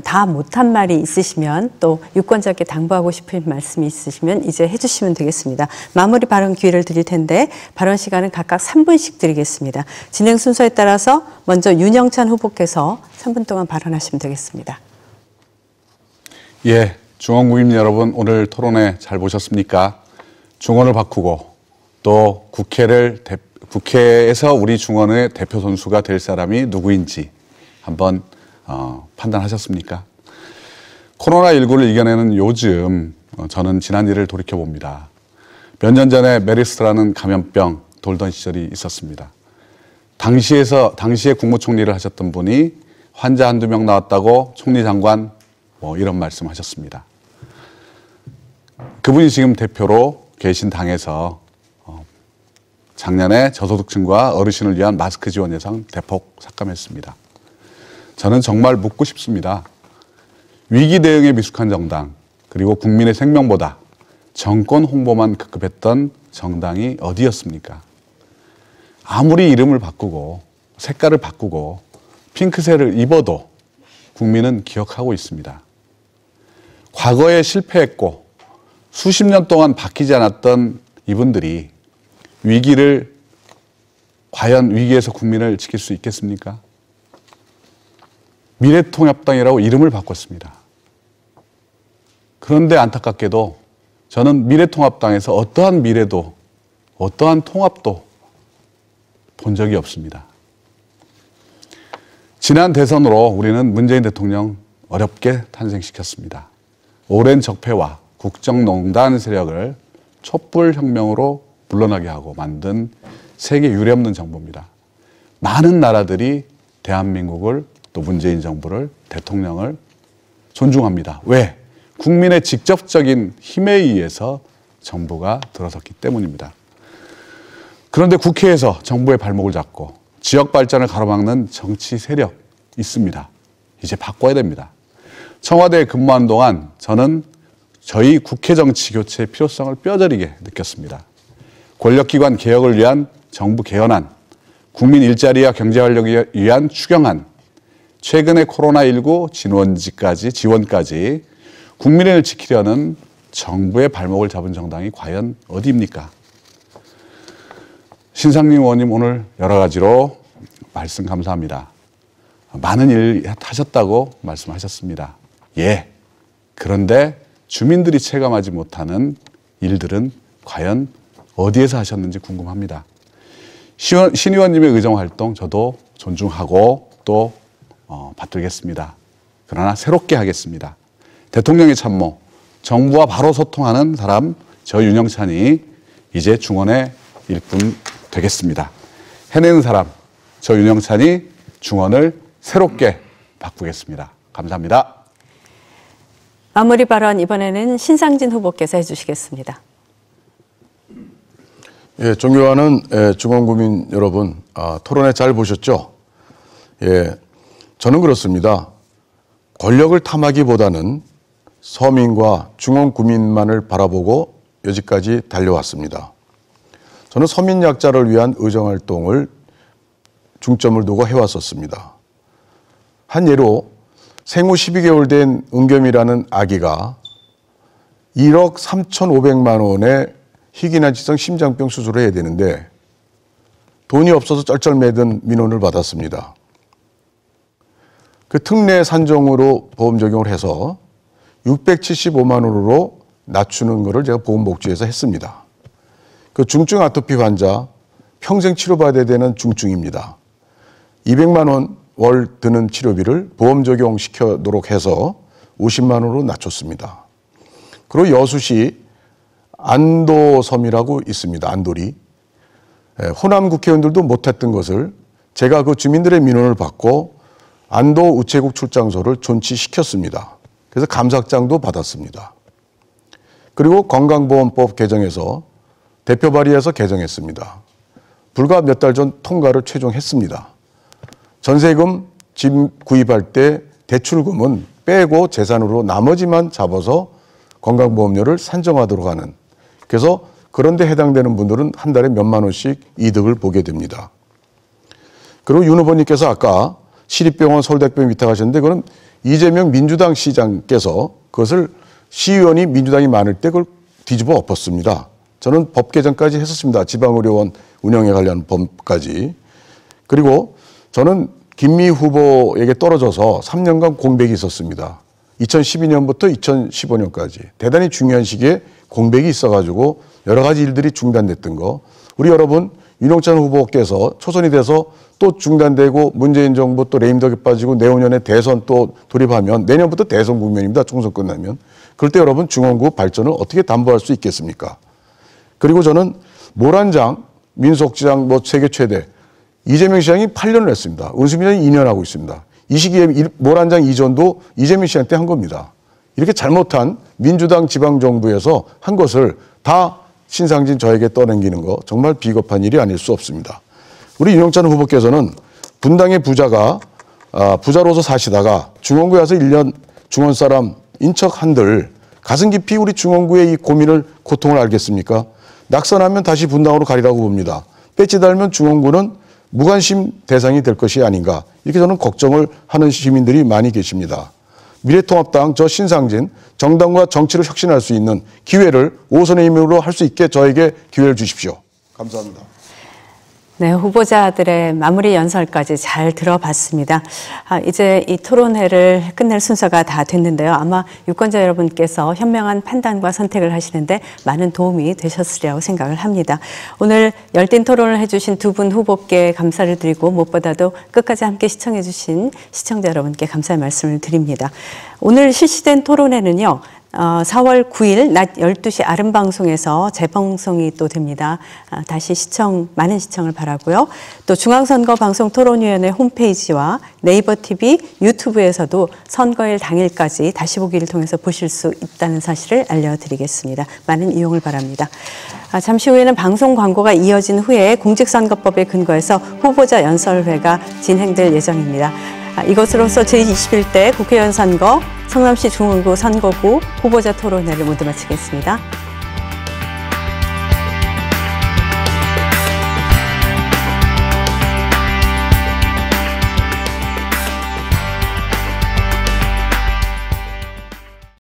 다 못한 말이 있으시면 또 유권자께 당부하고 싶은 말씀이 있으시면 이제 해주시면 되겠습니다. 마무리 발언 기회를 드릴 텐데 발언 시간은 각각 3분씩 드리겠습니다. 진행 순서에 따라서 먼저 윤영찬 후보께서 3분 동안 발언하시면 되겠습니다. 예, 중원국민 여러분 오늘 토론회 잘 보셨습니까? 중원을 바꾸고 또 국회에서 우리 중원의 대표 선수가 될 사람이 누구인지 한번 판단하셨습니까? 코로나19를 이겨내는 요즘 저는 지난 일을 돌이켜봅니다. 몇 년 전에 메르스라는 감염병 돌던 시절이 있었습니다. 당시에 국무총리를 하셨던 분이 환자 한두 명 나왔다고 총리 장관 이런 말씀하셨습니다. 그분이 지금 대표로 계신 당에서 작년에 저소득층과 어르신을 위한 마스크 지원 예산 대폭 삭감했습니다. 저는 정말 묻고 싶습니다. 위기 대응에 미숙한 정당, 그리고 국민의 생명보다 정권 홍보만 급급했던 정당이 어디였습니까? 아무리 이름을 바꾸고 색깔을 바꾸고 핑크색을 입어도 국민은 기억하고 있습니다. 과거에 실패했고 수십 년 동안 바뀌지 않았던 이분들이 과연 위기에서 국민을 지킬 수 있겠습니까? 미래통합당이라고 이름을 바꿨습니다. 그런데 안타깝게도 저는 미래통합당에서 어떠한 미래도 어떠한 통합도 본 적이 없습니다. 지난 대선으로 우리는 문재인 대통령 어렵게 탄생시켰습니다. 오랜 적폐와 국정농단 세력을 촛불혁명으로 물러나게 하고 만든 세계 유례없는 정부입니다. 많은 나라들이 대한민국을 또 문재인 정부를, 대통령을 존중합니다. 왜? 국민의 직접적인 힘에 의해서 정부가 들어섰기 때문입니다. 그런데 국회에서 정부의 발목을 잡고 지역 발전을 가로막는 정치 세력 있습니다. 이제 바꿔야 됩니다. 청와대에 근무한 동안 저는 저희 국회 정치 교체의 필요성을 뼈저리게 느꼈습니다. 권력기관 개혁을 위한 정부 개헌안, 국민 일자리와 경제활력을 위한 추경안, 최근에 코로나19 지원까지 국민을 지키려는 정부의 발목을 잡은 정당이 과연 어디입니까? 신상림 의원님 오늘 여러 가지로 말씀 감사합니다. 많은 일 하셨다고 말씀하셨습니다. 예. 그런데 주민들이 체감하지 못하는 일들은 과연 어디에서 하셨는지 궁금합니다. 신 의원님의 의정활동 저도 존중하고 또 받들겠습니다. 그러나 새롭게 하겠습니다. 대통령의 참모, 정부와 바로 소통하는 사람 저 윤영찬이 이제 중원의 일꾼 되겠습니다. 해내는 사람 저 윤영찬이 중원을 새롭게 바꾸겠습니다. 감사합니다. 마무리 발언 이번에는 신상진 후보께서 해주시겠습니다. 예, 존경하는 중원구민 여러분, 토론회 잘 보셨죠? 예, 저는 그렇습니다. 권력을 탐하기보다는 서민과 중원구민만을 바라보고 여기까지 달려왔습니다. 저는 서민 약자를 위한 의정활동을 중점을 두고 해왔었습니다. 한 예로 생후 12개월 된 은겸이라는 아기가 1억 3,500만 원의 희귀난치성 심장병 수술을 해야 되는데 돈이 없어서 쩔쩔매던 민원을 받았습니다. 그 특례 산정으로 보험 적용을 해서 675만 원으로 낮추는 것을 제가 보건복지에서 했습니다. 그 중증 아토피 환자 평생 치료받아야 되는 중증입니다. 200만 원 월 드는 치료비를 보험 적용시켜도록 해서 50만 원으로 낮췄습니다. 그리고 여수시 안도섬이라고 있습니다. 안도리. 호남 국회의원들도 못했던 것을 제가 그 주민들의 민원을 받고 안도 우체국 출장소를 존치시켰습니다. 그래서 감사장도 받았습니다. 그리고 건강보험법 개정해서 대표 발의해서 개정했습니다. 불과 몇 달 전 통과를 최종했습니다. 전세금 집 구입할 때 대출금은 빼고 재산으로 나머지만 잡아서 건강보험료를 산정하도록 하는, 그래서 그런 데 해당되는 분들은 한 달에 몇만 원씩 이득을 보게 됩니다. 그리고 윤 후보님께서 아까 시립병원 서울대병원 위탁하셨는데 그건 이재명 민주당 시장께서 그것을 시의원이 민주당이 많을 때 그걸 뒤집어 엎었습니다. 저는 법 개정까지 했었습니다. 지방의료원 운영에 관련 법까지. 그리고 저는 김미 후보에게 떨어져서 3년간 공백이 있었습니다. 2012년부터 2015년까지 대단히 중요한 시기에 공백이 있어가지고 여러 가지 일들이 중단됐던 거. 우리 여러분 윤영찬 후보께서 초선이 돼서 또 중단되고 문재인 정부 또 레임덕에 빠지고 내후년에 대선 또 돌입하면 내년부터 대선 국면입니다. 총선 끝나면. 그럴 때 여러분 중원구 발전을 어떻게 담보할 수 있겠습니까? 그리고 저는 모란장 민속시장 세계 최대 이재명 시장이 8년을 했습니다. 은수미 시장이 2년 하고 있습니다. 이 시기에 모란장 이전도 이재명 시장 때 한 겁니다. 이렇게 잘못한 민주당 지방정부에서 한 것을 다 신상진 저에게 떠넘기는 거 정말 비겁한 일이 아닐 수 없습니다. 우리 윤영찬 후보께서는 분당의 부자가 부자로서 사시다가 중원구에 와서 1년 중원 사람 인척 한들 가슴 깊이 우리 중원구의 이 고민을 고통을 알겠습니까? 낙선하면 다시 분당으로 가리라고 봅니다. 배지 달면 중원구는 무관심 대상이 될 것이 아닌가, 이렇게 저는 걱정을 하는 시민들이 많이 계십니다. 미래통합당 저 신상진 정당과 정치를 혁신할 수 있는 기회를 5선의 힘으로 할 수 있게 저에게 기회를 주십시오. 감사합니다. 네, 후보자들의 마무리 연설까지 잘 들어봤습니다. 이제 이 토론회를 끝낼 순서가 다 됐는데요. 아마 유권자 여러분께서 현명한 판단과 선택을 하시는데 많은 도움이 되셨으리라고 생각을 합니다. 오늘 열띤 토론을 해주신 두 분 후보께 감사를 드리고 무엇보다도 끝까지 함께 시청해주신 시청자 여러분께 감사의 말씀을 드립니다. 오늘 실시된 토론회는요. 4월 9일 낮 12시 아름방송에서 재방송이 또 됩니다. 다시 많은 시청을 바라고요. 또 중앙선거방송토론위원회 홈페이지와 네이버 TV, 유튜브에서도 선거일 당일까지 다시 보기를 통해서 보실 수 있다는 사실을 알려드리겠습니다. 많은 이용을 바랍니다. 잠시 후에는 방송 광고가 이어진 후에 공직선거법에 근거해서 후보자 연설회가 진행될 예정입니다. 이것으로서 제21대 국회의원 선거 성남시 중원구 선거구 후보자 토론회를 모두 마치겠습니다.